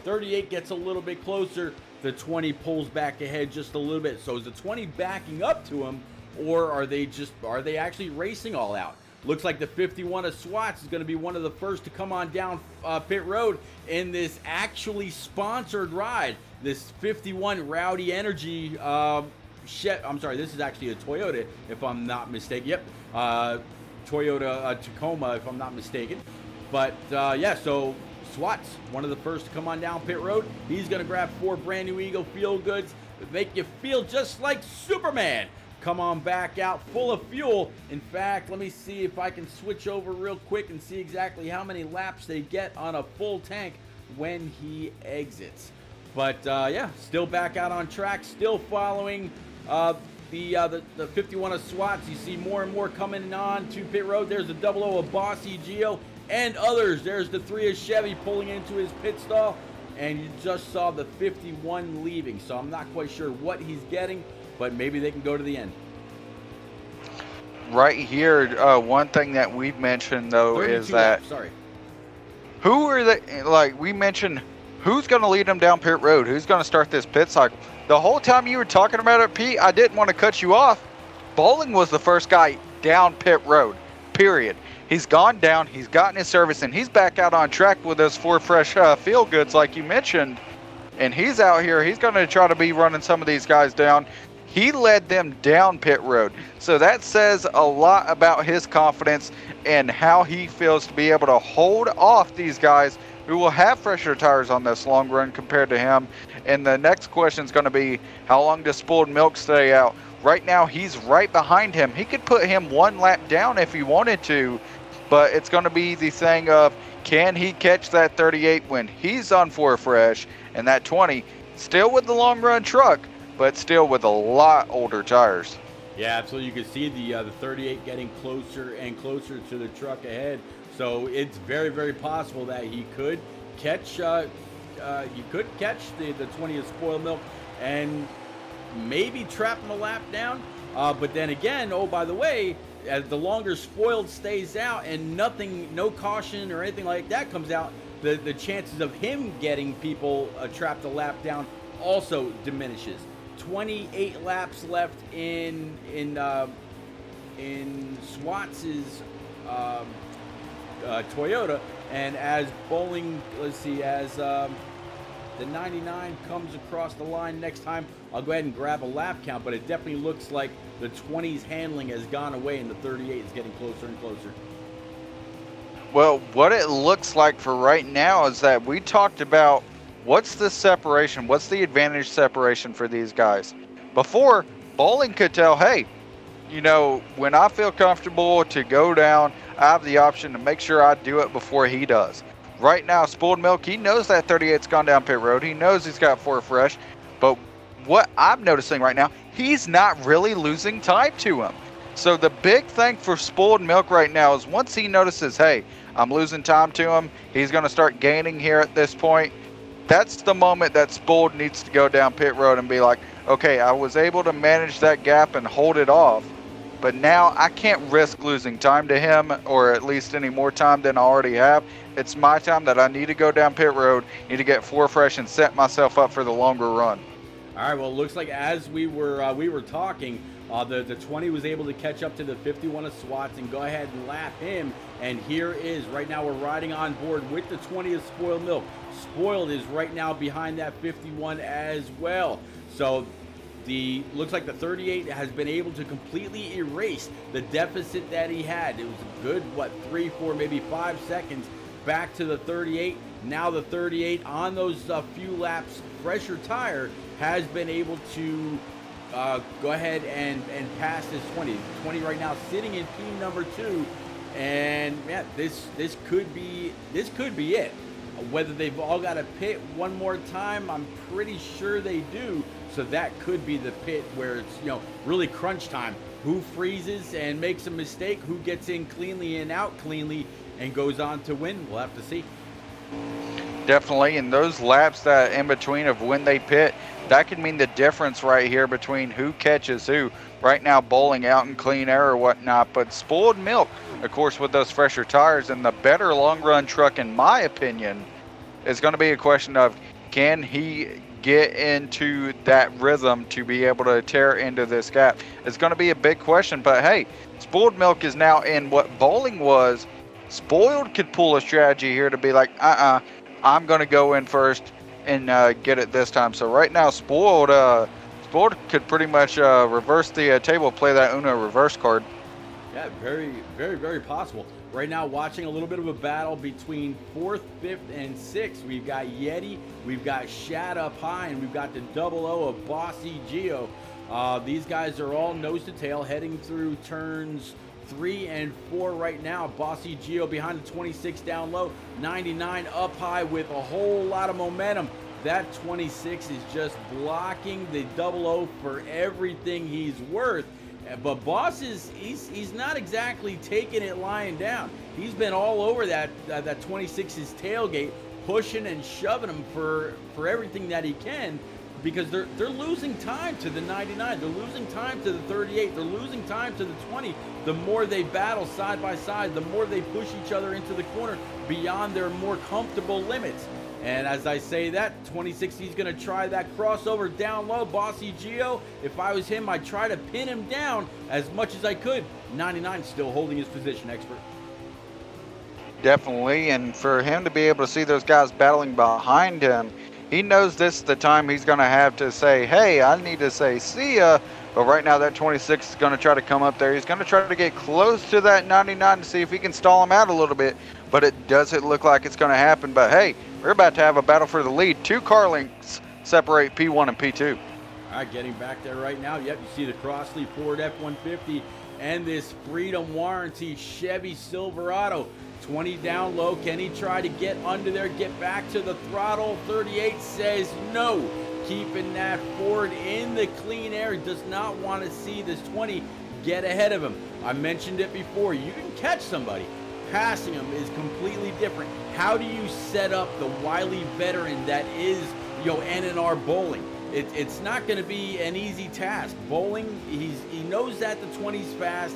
38 gets a little bit closer, the 20 pulls back ahead just a little bit. So is the 20 backing up to him, or are they actually racing all out? Looks like the 51 of SWATs is going to be one of the first to come on down pit road in this actually sponsored ride. This 51 Rowdy Energy I'm sorry, this is actually a Toyota, if I'm not mistaken. Yep, Toyota Tacoma, if I'm not mistaken. But so SWAT's one of the first to come on down pit road. He's going to grab 4 brand new Eagle Feel Goods, make you feel just like Superman. Come on back out full of fuel. In fact, let me see if I can switch over real quick and see exactly how many laps they get on a full tank when he exits. But still back out on track, still following the 51 of SWATs. You see more and more coming on to pit road. There's the 00 of Bossy Geo and others. There's the 3 of Chevy pulling into his pit stall, and you just saw the 51 leaving. So I'm not quite sure what he's getting, but maybe they can go to the end. Right here, one thing that we've mentioned, though, is that... Sorry. Who are they... Like, we mentioned who's going to lead them down pit road? Who's going to start this pit cycle? The whole time you were talking about it, Pete, I didn't want to cut you off. Bowling was the first guy down pit road, period. He's gone down, he's gotten his service, and he's back out on track with those 4 fresh Feel Goods, like you mentioned. And he's out here, he's going to try to be running some of these guys down. He led them down pit road. So that says a lot about his confidence and how he feels to be able to hold off these guys who will have fresher tires on this long run compared to him. And the next question is going to be, how long does Spoiled Milk stay out? Right now, he's right behind him. He could put him 1 lap down if he wanted to, but it's going to be the thing of, can he catch that 38 when he's on 4 fresh, and that 20 still with the long run truck, but still with a lot older tires. Yeah, absolutely. You can see the 38 getting closer and closer to the truck ahead. So it's very, very possible that he could catch the 20 of Spoiled Milk and maybe trap him a lap down. But then again, oh, by the way, as the longer Spoiled stays out and no caution or anything like that comes out, the chances of him getting people trapped a lap down also diminishes. 28 laps left in Swats's Toyota, and as Bowling, as the 99 comes across the line next time, I'll go ahead and grab a lap count, but it definitely looks like the 20's handling has gone away and the 38 is getting closer and closer. Well, what it looks like for right now is that we talked about what's the separation, what's the advantage separation for these guys. Before, Bowling could tell, hey, when I feel comfortable to go down, I have the option to make sure I do it before he does. Right now, Spoiled Milk, he knows that 38's gone down pit road. He knows he's got 4 fresh. But what I'm noticing right now, he's not really losing time to him. So the big thing for Spoiled Milk right now is once he notices, hey, I'm losing time to him, he's going to start gaining here at this point. that's the moment that Spooled needs to go down pit road and be like, okay, I was able to manage that gap and hold it off, but now I can't risk losing time to him, or at least any more time than I already have. It's my time that I need to go down pit road, need to get floor fresh and set myself up for the longer run. All right, well, it looks like as we were talking, the 20 was able to catch up to the 51 of Swats and go ahead and lap him. And here is, right now we're riding on board with the 20 of Spoiled Milk. Spoiled is right now behind that 51 as well. So looks like the 38 has been able to completely erase the deficit that he had. It was a good, 3, 4, maybe 5 seconds back to the 38. Now the 38 on those few laps, fresher tire, has been able to go ahead and pass this 20. 20 right now sitting in P number 2, and yeah, this could be it. Whether they've all got to pit one more time, I'm pretty sure they do. So that could be the pit where it's really crunch time. Who freezes and makes a mistake? Who gets in cleanly and out cleanly and goes on to win? We'll have to see. Definitely, and those laps that in between of when they pit, that could mean the difference right here between who catches who. Right now, Bowling out in clean air or whatnot, but Spoiled Milk, of course, with those fresher tires and the better long run truck, in my opinion, is going to be a question of, can he get into that rhythm to be able to tear into this gap? It's going to be a big question, but hey, Spoiled Milk is now in what Bowling was. Spoiled could pull a strategy here to be like, I'm going to go in first and get it this time. So right now, Spoiled could pretty much reverse the table, play that Uno reverse card. Yeah, very, very, very possible. Right now, watching a little bit of a battle between 4th, 5th, and 6th. We've got Yeti, we've got Shad up high, and we've got the double O of Bossy Geo. These guys are all nose to tail heading through turns 3 and 4 right now. Bossy Geo behind the 26 down low, 99 up high with a whole lot of momentum. That 26 is just blocking the double O for everything he's worth. But Boss he's not exactly taking it lying down. He's been all over that 26's tailgate, pushing and shoving him for everything that he can, because they're losing time to the 99. They're losing time to the 38. They're losing time to the 20. The more they battle side by side, the more they push each other into the corner beyond their more comfortable limits. And as I say that, 26, he's going to try that crossover down low. Bossy Geo, if I was him, I'd try to pin him down as much as I could. 99 still holding his position, Expert. Definitely, and for him to be able to see those guys battling behind him, he knows this is the time he's going to have to say, hey, I need to say see ya. But right now that 26 is going to try to come up there. He's going to try to get close to that 99 to see if he can stall him out a little bit. But it doesn't look like it's going to happen. But hey, we're about to have a battle for the lead. 2 car lengths separate P1 and P2. All right, getting back there right now. Yep, you see the Crossley Ford F-150 and this Freedom Warranty Chevy Silverado. 20 down low. Can he try to get under there, get back to the throttle? 38 says no. Keeping that Ford in the clean air. Does not want to see this 20 get ahead of him. I mentioned it before. You can catch somebody. Passing him is completely different. How do you set up the wily veteran that is, NNR Bowling? It's not going to be an easy task. Bowling, he knows that the 20's fast,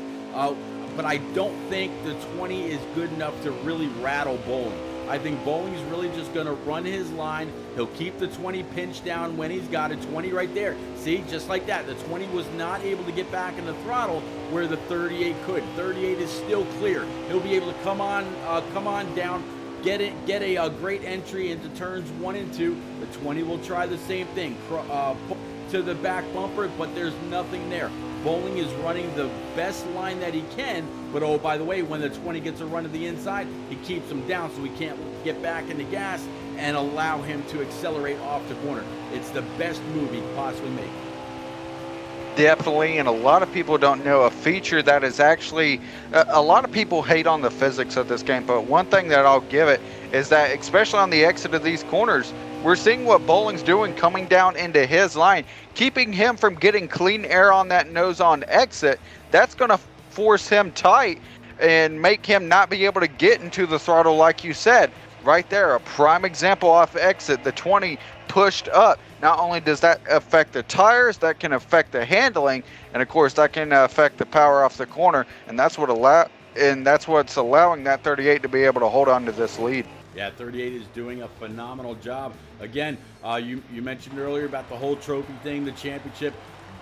but I don't think the 20 is good enough to really rattle Bowling. I think Bowling's really just going to run his line. He'll keep the 20 pinched down when he's got a 20 right there. See, just like that. The 20 was not able to get back in the throttle where the 38 could. 38 is still clear. He'll be able to come on down, get a great entry into turns 1 and 2. The 20 will try the same thing, to the back bumper, but there's nothing there. Bowling is running the best line that he can, but oh, by the way, when the 20 gets a run to the inside, he keeps him down so he can't get back in the gas and allow him to accelerate off the corner. It's the best move he could possibly make. Definitely, and a lot of people don't know a feature that is actually, a lot of people hate on the physics of this game, but one thing that I'll give it is that, especially on the exit of these corners, we're seeing what Bowling's doing coming down into his line, keeping him from getting clean air on that nose-on exit. That's going to force him tight and make him not be able to get into the throttle like you said. right there, a prime example off exit. The 20 pushed up. Not only does that affect the tires, that can affect the handling, and of course that can affect the power off the corner, and that's what's allowing that 38 to be able to hold on to this lead. Yeah, 38 is doing a phenomenal job. Again, you mentioned earlier about the whole trophy thing, the championship.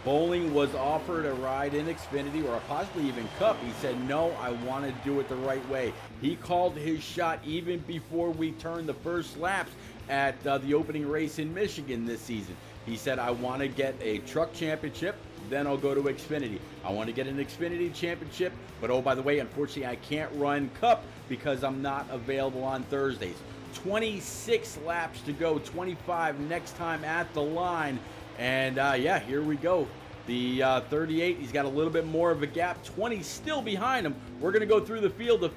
Bowling was offered a ride in Xfinity or possibly even Cup. He said, no, I want to do it the right way. He called his shot even before we turned the first laps at the opening race in Michigan this season. He said, I want to get a truck championship, then I'll go to Xfinity. I want to get an Xfinity championship, but oh, by the way, unfortunately, I can't run Cup because I'm not available on Thursdays. 26 laps to go, 25 next time at the line. And yeah, here we go. The 38, he's got a little bit more of a gap. 20 still behind him. We're going to go through the field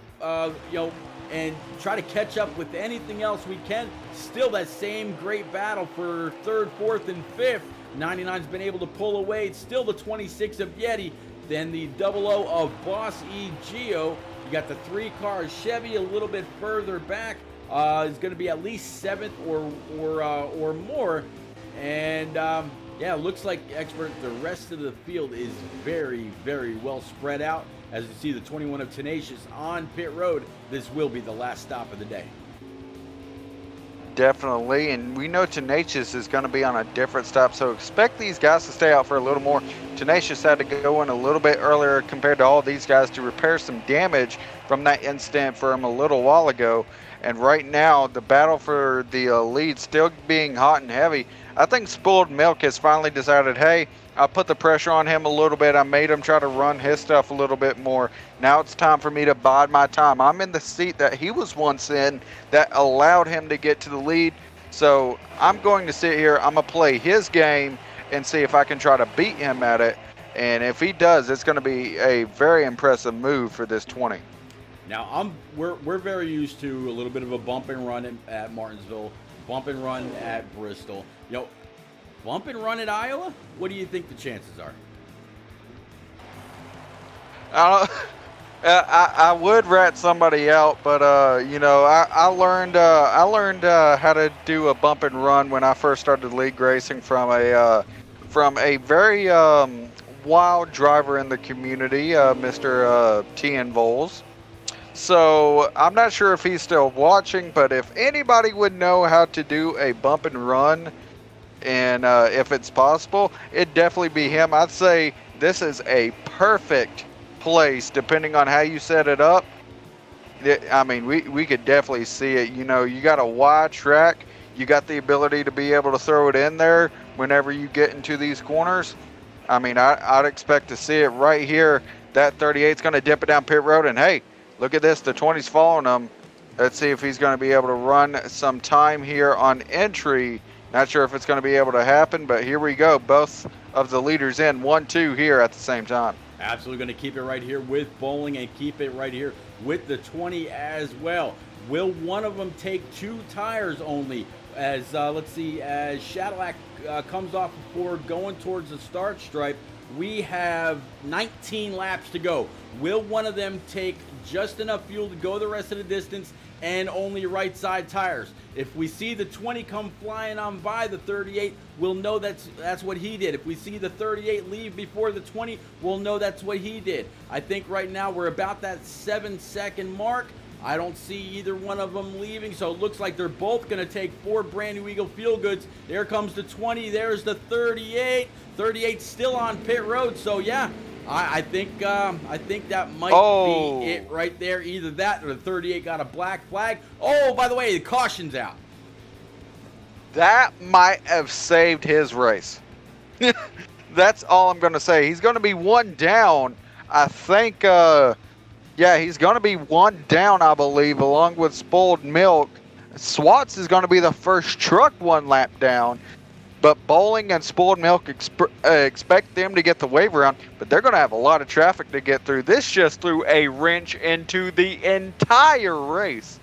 and try to catch up with anything else we can. Still that same great battle for third, fourth, and fifth. 99's been able to pull away. It's still the 26 of Yeti. Then the 00 of Boss E Geo. You got the 3 cars. Chevy a little bit further back. Is going to be at least 7th or more. And yeah, it looks like, expert, the rest of the field is very, very well spread out. As you see, the 21 of Tenacious on pit road. This will be the last stop of the day. Definitely, and we know Tenacious is going to be on a different stop, so expect these guys to stay out for a little more. Tenacious had to go in a little bit earlier compared to all these guys to repair some damage from that incident from a little while ago. And right now, the battle for the lead still being hot and heavy. I think Spoiled Milk has finally decided, hey, I put the pressure on him a little bit. I made him try to run his stuff a little bit more. Now it's time for me to bide my time. I'm in the seat that he was once in that allowed him to get to the lead. So I'm going to sit here. I'm going to play his game and see if I can try to beat him at it. And if he does, it's going to be a very impressive move for this 20. Now, we're very used to a little bit of a bump and run at Martinsville, bump and run at Bristol. You know, bump and run at Iowa? What do you think the chances are? I would rat somebody out, but you know, I learned how to do a bump and run when I first started league racing from a very wild driver in the community, Mr. T.N. Voles. So I'm not sure if he's still watching, but if anybody would know how to do a bump and run, and if it's possible, it'd definitely be him. I'd say this is a perfect place, depending on how you set it up. I mean, we could definitely see it. You know, you got a wide track. You got the ability to be able to throw it in there whenever you get into these corners. I mean, I'd expect to see it right here. That 38's going to dip it down pit road, and hey, look at this. The 20's following him. Let's see if he's going to be able to run some time here on entry. Not sure if it's going to be able to happen, but here we go. Both of the leaders in 1-2 here at the same time. Absolutely going to keep it right here with Bowling and keep it right here with the 20 as well. Will one of them take 2 tires only? As let's see, as Shadowlack comes off before going towards the start stripe. We have 19 laps to go. Will one of them take just enough fuel to go the rest of the distance and only right side tires? If we see the 20 come flying on by the 38, we'll know that's what he did. If we see the 38 leave before the 20, we'll know that's what he did. I think right now we're about that 7-second mark. I don't see either one of them leaving, so it looks like they're both going to take 4 brand new Eagle Feel Goods. There comes the 20. There's the 38. 38 still on pit road, so yeah, I think that might be it right there. Either that or the 38 got a black flag. Oh, by the way, the caution's out. That might have saved his race. That's all I'm going to say. He's going to be 1 down. I think, yeah, he's going to be 1 down, I believe, along with Spoiled Milk. Swats is going to be the first truck 1 lap down. But Bowling and Spoiled Milk expect them to get the wave around, but they're going to have a lot of traffic to get through. This just threw a wrench into the entire race.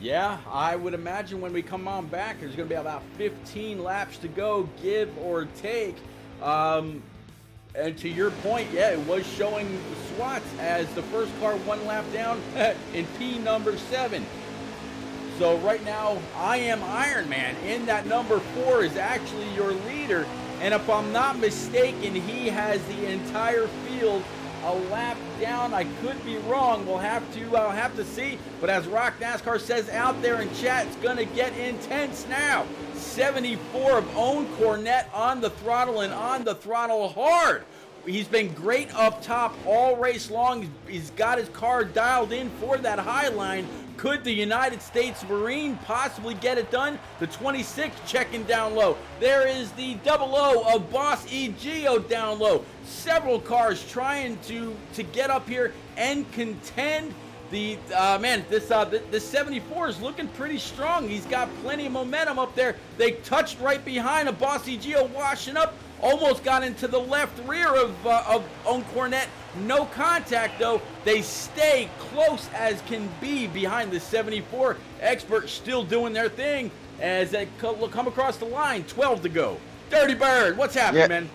Yeah, I would imagine when we come on back, there's going to be about 15 laps to go, give or take. And to your point, yeah, it was showing Swats as the first car 1 lap down in P number 7. So right now, I Am Iron Man in that number 4 is actually your leader. And if I'm not mistaken, he has the entire field a lap down. I could be wrong. I'll have to see. But as Rock NASCAR says out there in chat, it's going to get intense now. 74 of Owen Cornette on the throttle, and on the throttle hard. He's been great up top all race long. He's got his car dialed in for that high line. Could the United States Marine possibly get it done? The 26 checking down low. There is the 00 of Boss Egeo down low. Several cars trying to get up here and contend. This 74 is looking pretty strong. He's got plenty of momentum up there. They touched right behind a Boss Egeo washing up. Almost got into the left rear of Owen Cornette. No contact, though. They stay close as can be behind the 74. Experts still doing their thing as they come across the line. 12 to go. Dirty Bird, what's happening, man?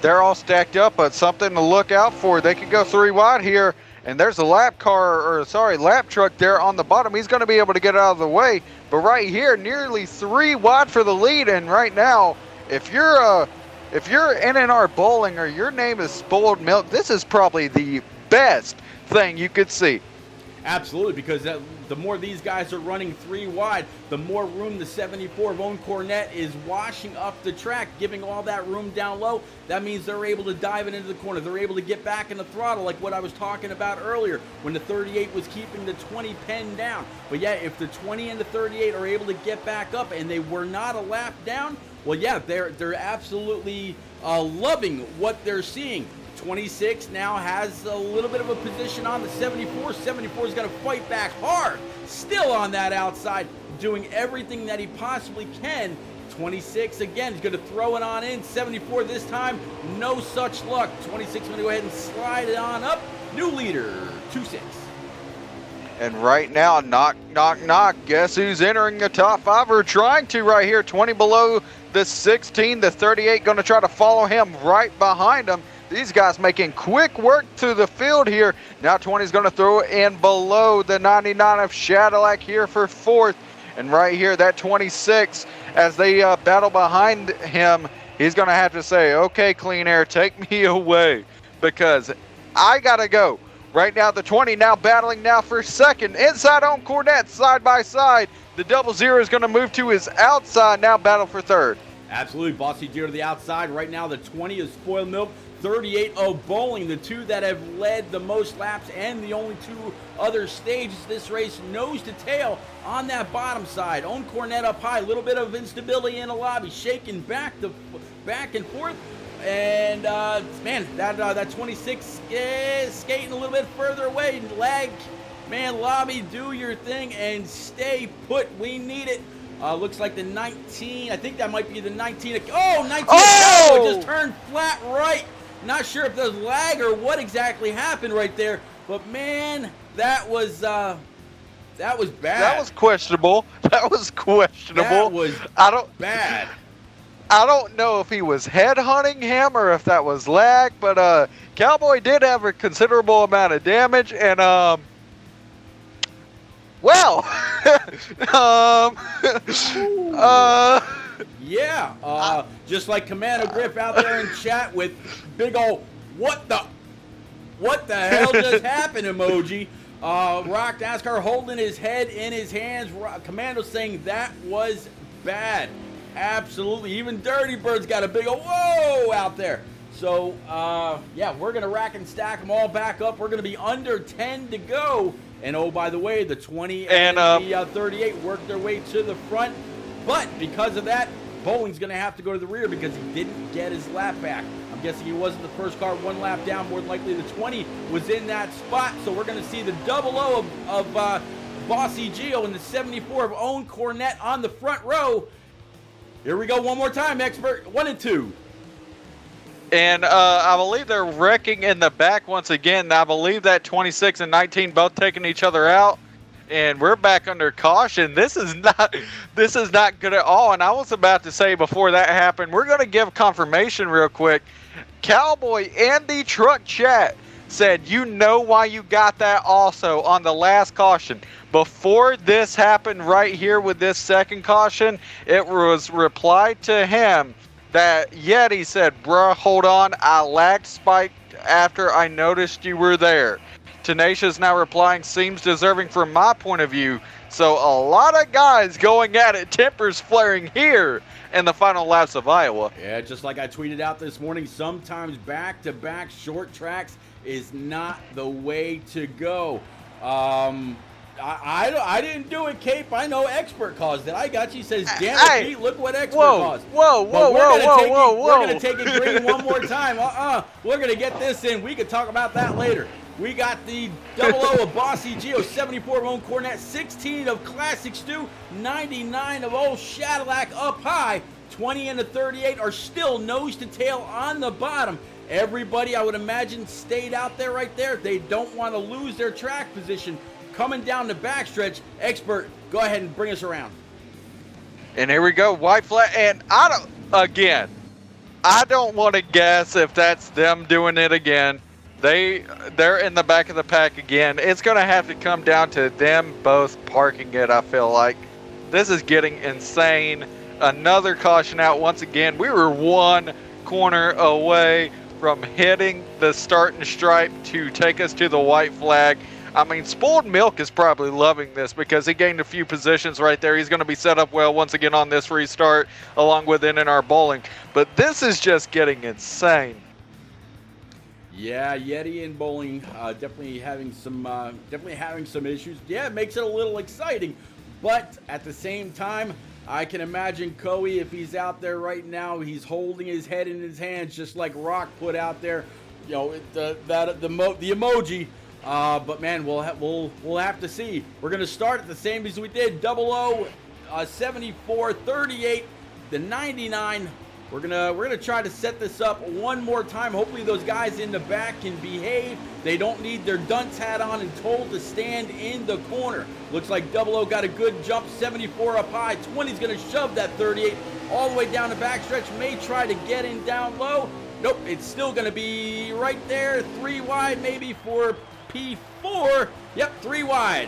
They're all stacked up, but something to look out for. They could go 3 wide here, and there's a lap truck there on the bottom. He's going to be able to get out of the way. But right here, nearly 3 wide for the lead, and right now, if you're NNR Bowling or your name is Spoiled Milk, this is probably the best thing you could see. Absolutely, because the more these guys are running 3 wide, the more room the 74 of Owen Cornette is washing up the track, giving all that room down low. That means they're able to dive it into the corner. They're able to get back in the throttle, like what I was talking about earlier when the 38 was keeping the 20 pinned down. But yeah, if the 20 and the 38 are able to get back up and they were not a lap down, well, yeah, they're absolutely loving what they're seeing. 26 now has a little bit of a position on the 74. 74 is going to fight back hard. Still on that outside, doing everything that he possibly can. 26 again is going to throw it on in. 74 this time, no such luck. 26 going to go ahead and slide it on up. New leader, 2-6. And right now, knock, knock, knock. Guess who's entering the top 5 or trying to right here? 20 below the 16. The 38 going to try to follow him right behind him. These guys making quick work through the field here. Now 20 is going to throw it in below the 99 of Shadowlac here for 4th. And right here, that 26, as they battle behind him, he's going to have to say, okay, Clean Air, take me away because I got to go. Right now, the 20 now battling now for 2nd. Inside on Cornette, side by side. The 00 is going to move to his outside, now battle for 3rd. Absolutely, Bossy Deer to the outside. Right now, the 20 is Spoiled Milk. 38 of Bowling, the 2 that have led the most laps and the only 2 other stages this race, nose to tail on that bottom side. Owen Cornette up high, a little bit of instability in the lobby, shaking back and forth. And man, that 26 is skating a little bit further away. Lag, man, lobby, do your thing and stay put. We need it. Looks like the 19. I think that might be the 19. Oh, 19. Oh! Just turned flat right. Not sure if there's lag or what exactly happened right there, but man, that was bad. That was questionable. That was bad. I don't know if he was headhunting him or if that was lag, but Cowboy did have a considerable amount of damage, and just like Commando Griff out there in chat with big old what the hell just happened emoji. Rock NASCAR holding his head in his hands. Commando saying that was bad. Absolutely. Even Dirty Bird's got a big old whoa out there. So, we're going to rack and stack them all back up. We're going to be under 10 to go. And, oh, by the way, the 20 and the 38 worked their way to the front. But because of that, Bowling's going to have to go to the rear because he didn't get his lap back. I'm guessing he wasn't the first car 1 lap down. More than likely the 20 was in that spot. So we're going to see the 00 of Bossy Geo and the 74 of Owen Cornette on the front row. Here we go one more time, expert. 1 and 2. And I believe they're wrecking in the back once again. I believe that 26 and 19 both taking each other out. And we're back under caution. This is not good at all. And I was about to say before that happened, we're going to give confirmation real quick. Cowboy and the truck chat said, you know why you got that also on the last caution. Before this happened right here with this second caution, it was replied to him that Yeti said, bruh, hold on, I lagged spike after I noticed you were there. Tenacious now replying, seems deserving from my point of view. So a lot of guys going at it, tempers flaring here in the final laps of Iowa. Yeah, just like I tweeted out this morning, sometimes back-to-back short tracks is not the way to go. I didn't do it, Cape. I know Expert caused it. I got you. He says, damn it, Pete, look what Expert caused. Whoa. We're going to take it green one more time. We're going to get this in. We could talk about that later. We got the 00 of Bossy Geo, 74 of Own Cornet, 16 of Classic Stew, 99 of Old Shadowlack up high, 20 and the 38 are still nose to tail on the bottom. Everybody, I would imagine, stayed out there right there. They don't want to lose their track position. Coming down the backstretch, Expert, go ahead and bring us around. And here we go, white flag, and I don't want to guess if that's them doing it again. They're in the back of the pack again. It's going to have to come down to them both parking it, I feel like. This is getting insane. Another caution out once again. We were one corner away from hitting the starting stripe to take us to the white flag. I mean, Spoiled Milk is probably loving this because he gained a few positions right there. He's going to be set up well once again on this restart along with NNR Bowling. But this is just getting insane. Yeah, Yeti and Bowling definitely having some issues. Yeah, it makes it a little exciting, but at the same time, I can imagine Coey, if he's out there right now, he's holding his head in his hands just like Rock put out there. You know, the emoji. But man, we'll have to see. We're gonna start at the same as we did. 00, 74, 38, the 99. We're gonna try to set this up one more time. Hopefully those guys in the back can behave. They don't need their dunce hat on and told to stand in the corner. Looks like 00 got a good jump, 74 up high. 20's gonna shove that 38 all the way down the backstretch. May try to get in down low. Nope, it's still gonna be right there. 3 wide maybe for P4. Yep, 3 wide.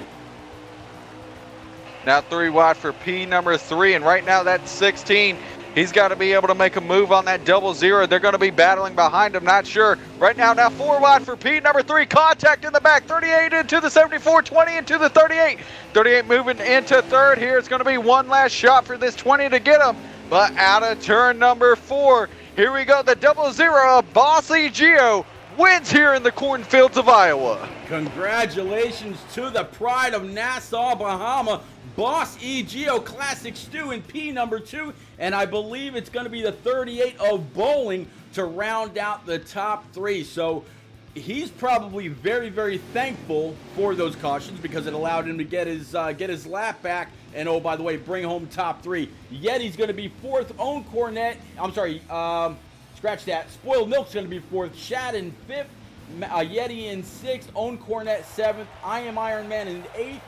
Now 3 wide for P number 3, and right now that's 16. He's got to be able to make a move on that 00. They're going to be battling behind him, not sure. Right now 4 wide for P number 3. Contact in the back, 38 into the 74, 20 into the 38. 38 moving into third here. It's going to be one last shot for this 20 to get him, but out of turn number 4. Here we go, the 00 of Bossy Geo wins here in the cornfields of Iowa. Congratulations to the pride of Nassau, Bahama, Boss E. Geo Classic Stew in P number 2, and I believe it's going to be the 38 of Bowling to round out the top 3. So he's probably very, very thankful for those cautions because it allowed him to get his lap back and, oh, by the way, bring home top 3. Yeti's going to be 4th. Own Cornet, I'm sorry, scratch that. Spoiled Milk's going to be 4th. Shad in 5th. Yeti in 6th. Own Cornet 7th. I Am Iron Man in 8th.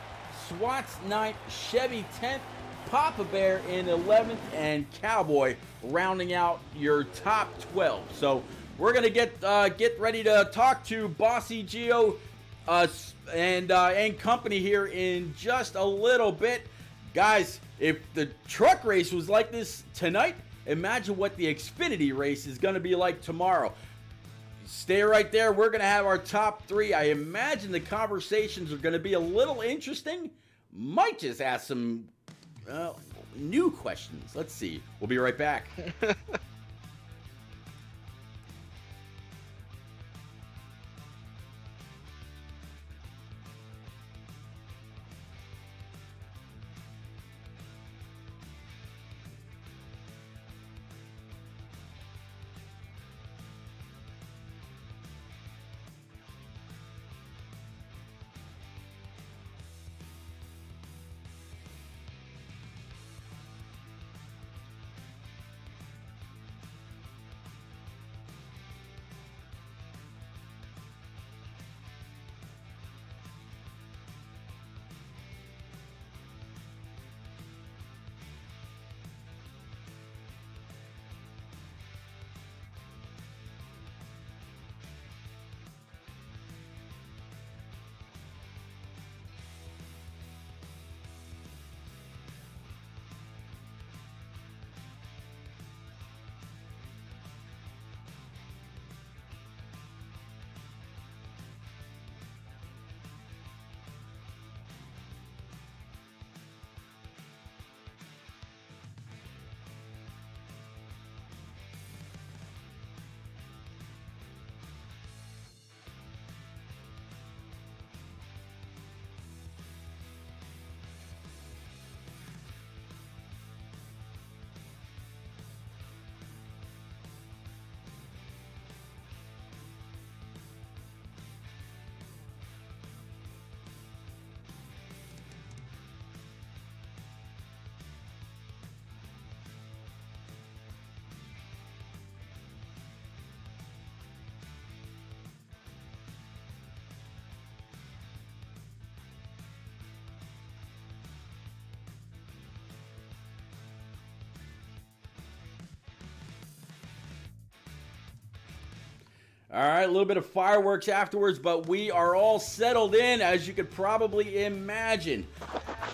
Swats 9th. Chevy 10th. Papa Bear in 11th. And Cowboy rounding out your top 12. So we're going to get ready to talk to Bossy Geo and company here in just a little bit. Guys, if the truck race was like this tonight, imagine what the Xfinity race is going to be like tomorrow. Stay right there. We're going to have our top 3. I imagine the conversations are going to be a little interesting. Might just ask some new questions. Let's see. We'll be right back. All right, a little bit of fireworks afterwards, but we are all settled in, as you could probably imagine.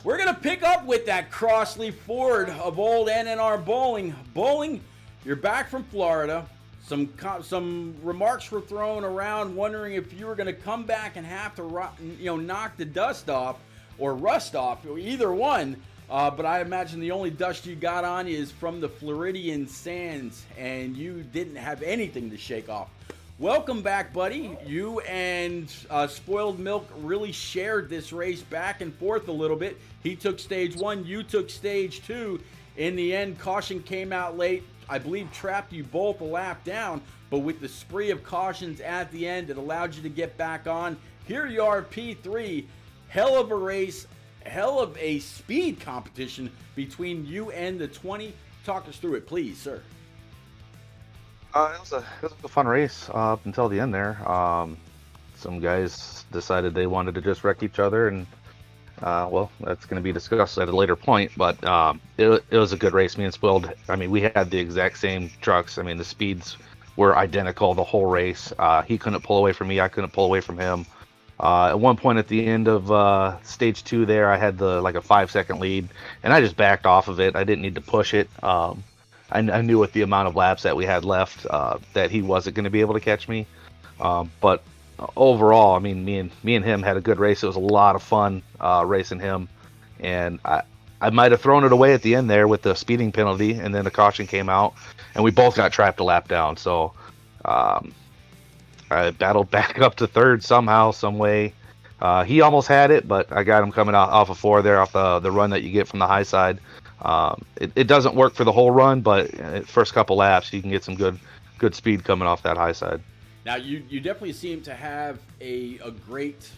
We're going to pick up with that Crossley Ford of old NNR Bowling. Bowling, you're back from Florida. Some remarks were thrown around wondering if you were going to come back and have to knock the dust off or rust off, either one. But I imagine the only dust you got on is from the Floridian sands, and you didn't have anything to shake off. Welcome back, buddy. You and Spoiled Milk really shared this race back and forth a little bit. He took stage 1, you took stage 2. In the end, caution came out late. I believe trapped you both a lap down, but with the spree of cautions at the end, it allowed you to get back on. Here you are, P3. Hell of a race, hell of a speed competition between you and the 20. Talk us through it, please, sir. It was a fun race up until the end there. Some guys decided they wanted to just wreck each other, and well, that's going to be discussed at a later point. But it was a good race. Me and Spoiled, I mean, we had the exact same trucks. I mean, the speeds were identical the whole race. He couldn't pull away from me. I couldn't pull away from him. At one point at the end of stage 2 there, I had a 5-second lead, and I just backed off of it. I didn't need to push it. I knew with the amount of laps that we had left that he wasn't going to be able to catch me. But overall, I mean, me and him had a good race. It was a lot of fun racing him, and I might have thrown it away at the end there with the speeding penalty, and then the caution came out, and we both got trapped a lap down. So I battled back up to third somehow, some way. He almost had it, but I got him coming off of 4 there, off the run that you get from the high side. It doesn't work for the whole run, but first couple laps you can get some good speed coming off that high side. Now you definitely seem to have a great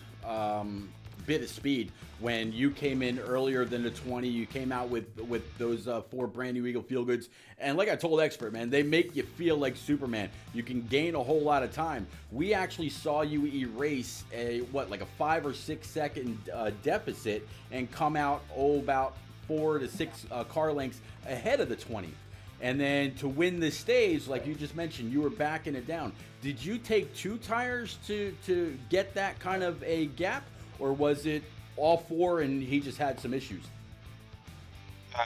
bit of speed. When you came in earlier than the 20, you came out with those 4 brand new Eagle Feel Goods, and like I told Expert, man, they make you feel like Superman. You can gain a whole lot of time. We actually saw you erase a 5 or 6 second deficit and come out about 4 to 6 car lengths ahead of the 20. And then to win this stage, like you just mentioned, you were backing it down. Did you take 2 tires to get that kind of a gap, or was it all 4 and he just had some issues?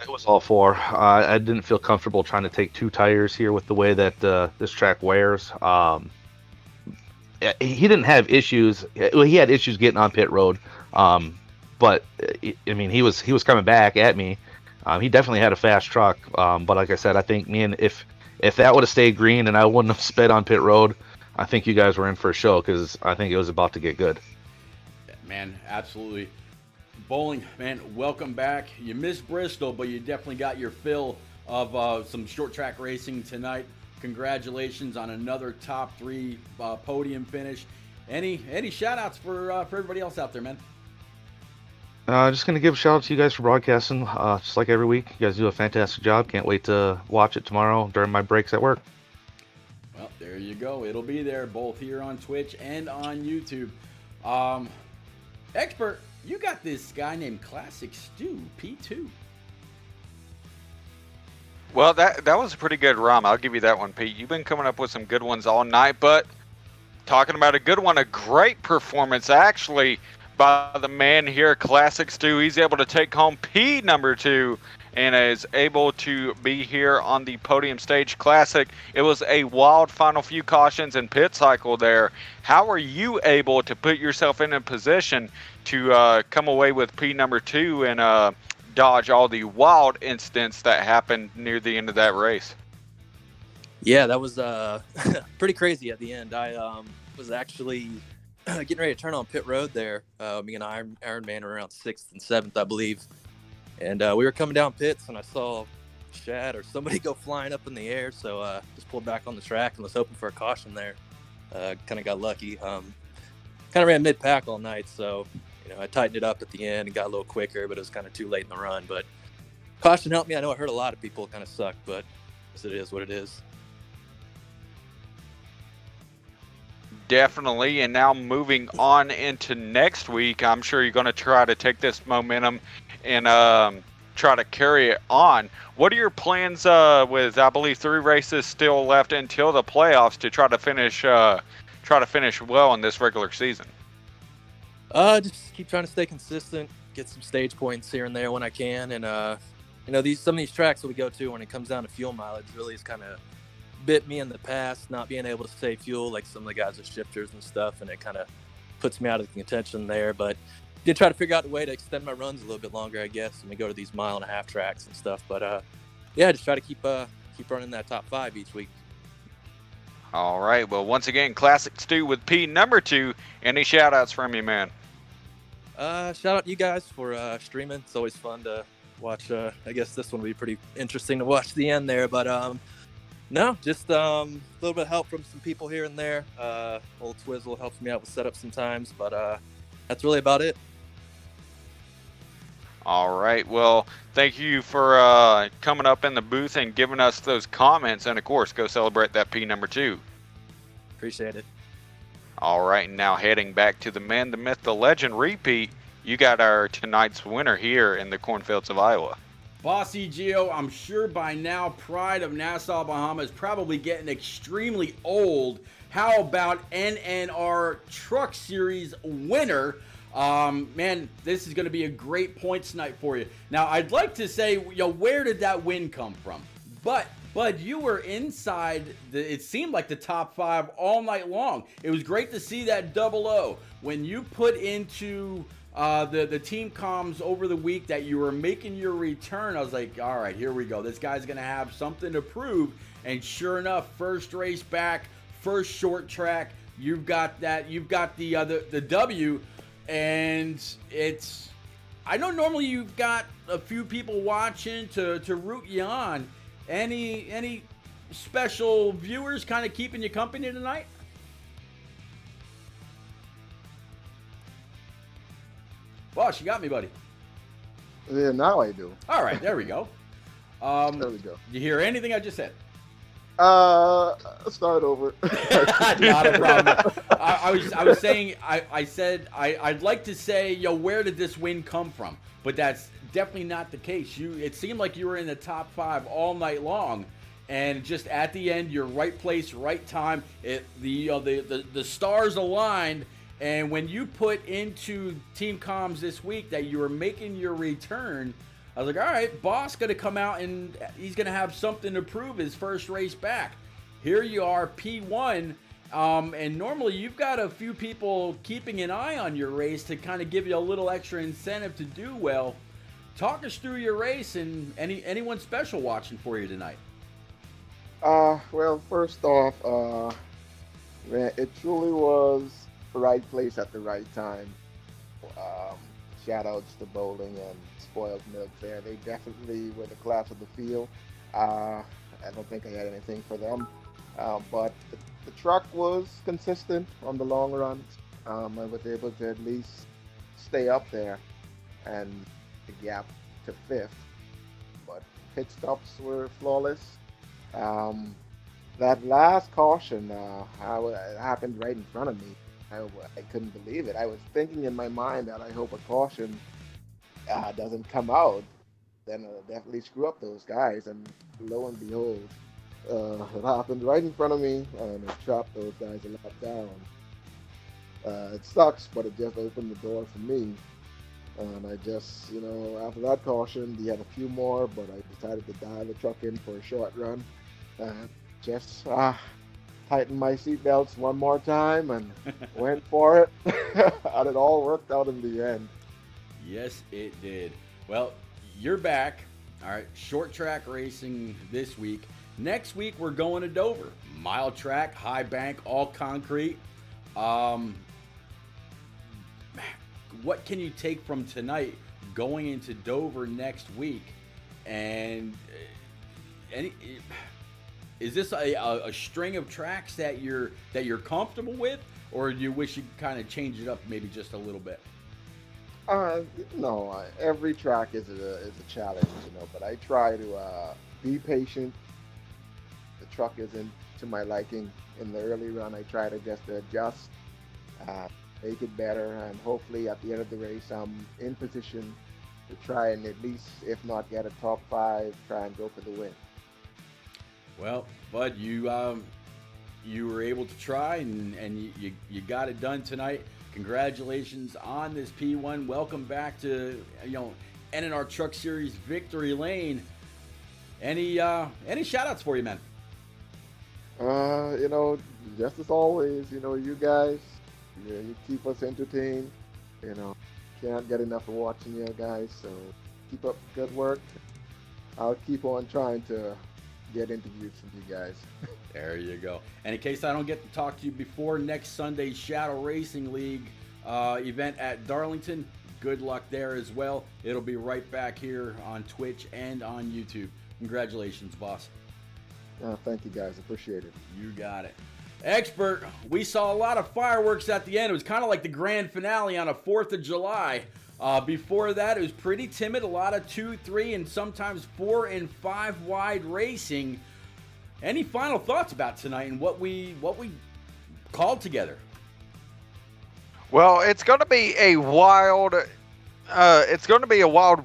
It was all 4. I didn't feel comfortable trying to take 2 tires here with the way that this track wears. He didn't have issues. Well, he had issues getting on pit road. But I mean, he was coming back at me. He definitely had a fast truck. But like I said, I think if that would have stayed green and I wouldn't have sped on pit road, I think you guys were in for a show, because I think it was about to get good. Man, absolutely. Bowling, man, welcome back. You missed Bristol, but you definitely got your fill of some short track racing tonight. Congratulations on another top 3 podium finish. Any shout outs for everybody else out there, man? Just going to give a shout out to you guys for broadcasting, just like every week. You guys do a fantastic job. Can't wait to watch it tomorrow during my breaks at work. Well, there you go. It'll be there both here on Twitch and on YouTube. Expert, you got this guy named Classic Stew, P2. Well, that was a pretty good rhyme. I'll give you that one, Pete. You've been coming up with some good ones all night, but talking about a good one, a great performance, actually, by the man here, Classic Stew. He's able to take home P number 2 and is able to be here on the podium stage. Classic, it was a wild final few cautions and pit cycle there. How are you able to put yourself in a position to come away with P number 2 and dodge all the wild incidents that happened near the end of that race? Yeah, that was pretty crazy at the end. I was actually getting ready to turn on pit road there. Me and Iron Man were around 6th and 7th, I believe. And we were coming down pits, and I saw Shad or somebody go flying up in the air. So just pulled back on the track and was hoping for a caution there. Kind of got lucky. Kind of ran mid-pack all night, so I tightened it up at the end and got a little quicker, but it was kind of too late in the run. But caution helped me. I know it hurt a lot of people. It kind of sucked, but it is what it is. Definitely. And now moving on into next week, I'm sure you're going to try to take this momentum and try to carry it on. What are your plans with, I believe, 3 races still left until the playoffs to try to finish well in this regular season? Just keep trying to stay consistent, get some stage points here and there when I can, and some of these tracks that we go to when it comes down to fuel mileage really has kind of bit me in the past, not being able to save fuel like some of the guys with shifters and stuff, and it kind of puts me out of contention there. But did try to figure out a way to extend my runs a little bit longer, I guess, when we go to these 1.5 mile tracks and stuff. But just try to keep running that top 5 each week. All right. Well, once again, Classic Stu with P number 2. Any shout outs from you, man? Shout out to you guys for streaming. It's always fun to watch. I guess this one will be pretty interesting to watch the end there. But no, just a little bit of help from some people here and there. Old Twizzle helps me out with setup sometimes, but that's really about it. All right. Well, thank you for coming up in the booth and giving us those comments. And, of course, go celebrate that P number 2. Appreciate it. All right. Now heading back to the man, the myth, the legend repeat, you got our tonight's winner here in the cornfields of Iowa. Bossy Gio, I'm sure by now Pride of Nassau, Bahamas is probably getting extremely old. How about NNR Truck Series winner? Man, this is going to be a great points night for you. Now, I'd like to say, where did that win come from? But you were inside, it seemed like the top 5 all night long. It was great to see that 00. When you put into the team comms over the week that you were making your return, I was like, all right, here we go. This guy's going to have something to prove. And sure enough, first race back, first short track, you've got the W. And I know normally you've got a few people watching to root you on. Any special viewers kind of keeping you company tonight? Boss, you got me, buddy. Yeah, now I do. All right, there we go. There we go. You hear anything I just said? Start over. Not a problem. I was saying, I said I'd like to say, where did this win come from? But that's definitely not the case. It seemed like you were in the top 5 all night long, and just at the end, you're right place, right time. The stars aligned, and when you put into team comms this week that you were making your return, I was like, all right, boss going to come out and he's going to have something to prove his first race back. Here you are, P1, and normally you've got a few people keeping an eye on your race to kind of give you a little extra incentive to do well. Talk us through your race and anyone special watching for you tonight. Well, first off, man, it truly was the right place at the right time. Shout outs to Bowling and Spoiled Milk there. They definitely were the class of the field. I don't think I had anything for them. But the truck was consistent on the long runs. I was able to at least stay up there and the gap to 5th. But pit stops were flawless. That last caution it happened right in front of me. I couldn't believe it. I was thinking in my mind that I hope a caution doesn't come out. Then it'll definitely screw up those guys. And lo and behold, it happened right in front of me, and it chopped those guys a lot down. It sucks, but it just opened the door for me. And I just, after that caution, we had a few more, but I decided to dial the truck in for a short run. And just tightened my seatbelts one more time and went for it. And it all worked out in the end. Yes, it did. Well, you're back. All right, short track racing this week. Next week, we're going to Dover. Mile track, high bank, all concrete. What can you take from tonight going into Dover next week? And is this a string of tracks that you're comfortable with, or do you wish you could kind of change it up maybe just a little bit? No, every track is a challenge, but I try to be patient. The truck isn't to my liking in the early run. I try to just adjust, make it better, and hopefully at the end of the race I'm in position to try and at least, if not get a top 5, try and go for the win. Well, Bud, you were able to try, and you got it done tonight. Congratulations on this P1. Welcome back to NNR Truck Series Victory Lane. Any shout outs for you, man? Just as always, you guys, you keep us entertained. Can't get enough of watching you guys, so keep up good work. I'll keep on trying to get interviews from you guys. There you go. And in case I don't get to talk to you before next Sunday's Shadow Racing League event at Darlington, good luck there as well. It'll be right back here on Twitch and on YouTube. Congratulations, boss. Thank you, guys. Appreciate it. You got it. Expert, we saw a lot of fireworks at the end. It was kind of like the grand finale on a 4th of July. Before that, it was pretty timid. A lot of 2, 3, and sometimes 4 and 5 wide racing. Any final thoughts about tonight and what we called together? Well, it's going to be a wild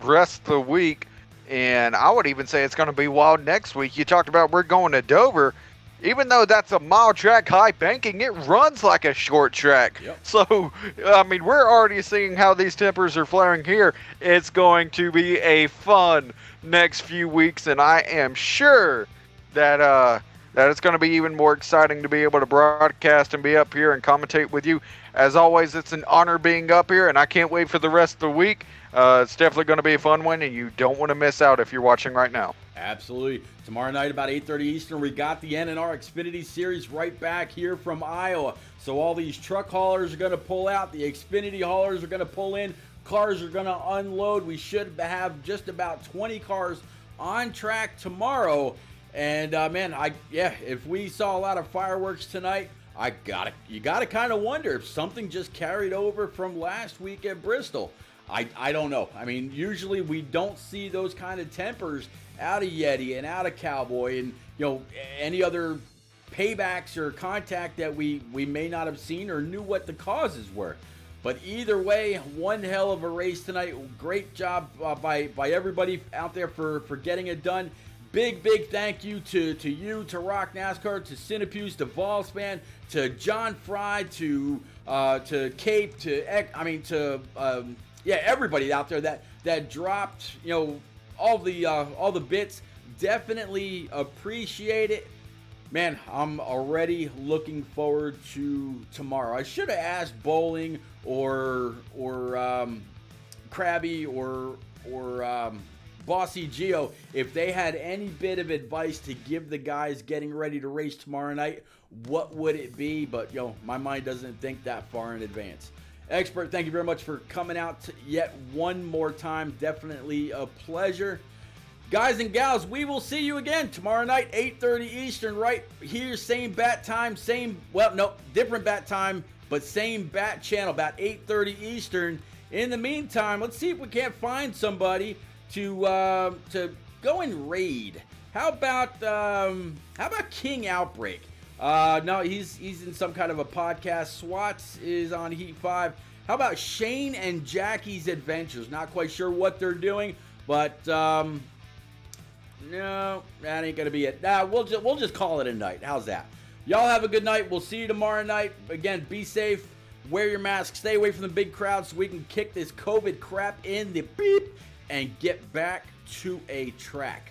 rest of the week, and I would even say it's going to be wild next week. You talked about we're going to Dover. Even though that's a mile track, high banking, it runs like a short track. Yep. So, I mean, we're already seeing how these tempers are flaring here. It's going to be a fun next few weeks, and I am sure that it's going to be even more exciting to be able to broadcast and be up here and commentate with you. As always, it's an honor being up here, and I can't wait for the rest of the week. It's definitely going to be a fun one, and you don't want to miss out if you're watching right now. Absolutely. Tomorrow night about 8:30 Eastern, we got the NNR Xfinity Series right back here from Iowa. So all these truck haulers are going to pull out. The Xfinity haulers are going to pull in. Cars are going to unload. We should have just about 20 cars on track tomorrow. And, if we saw a lot of fireworks tonight, you gotta kind of wonder if something just carried over from last week at Bristol. I don't know. I mean, usually we don't see those kind of tempers out of Yeti and out of Cowboy and, any other paybacks or contact that we may not have seen or knew what the causes were. But either way, one hell of a race tonight. Great job by everybody out there for getting it done. Big thank you to you, to Rock NASCAR, to Cinepuse, to Volspan, to John Fry, to Cape, to everybody out there that dropped, all the bits. Definitely appreciate it. Man, I'm already looking forward to tomorrow. I should have asked Bowling or Krabby or Bossy Geo if they had any bit of advice to give the guys getting ready to race tomorrow night. What would it be? But my mind doesn't think that far in advance. Expert, thank you very much for coming out yet one more time. Definitely a pleasure. Guys and gals, we will see you again tomorrow night, 8:30 Eastern, right here, same bat time, different bat time, but same bat channel, about 8:30 Eastern. In the meantime, let's see if we can't find somebody to go and raid. How about King Outbreak? No, he's in some kind of a podcast. Swats is on Heat 5. How about Shane and Jackie's Adventures? Not quite sure what they're doing, but no, that ain't gonna be it. We'll just call it a night. How's that? Y'all have a good night. We'll see you tomorrow night. Again, be safe. Wear your mask. Stay away from the big crowds so we can kick this COVID crap in the beep and get back to a track.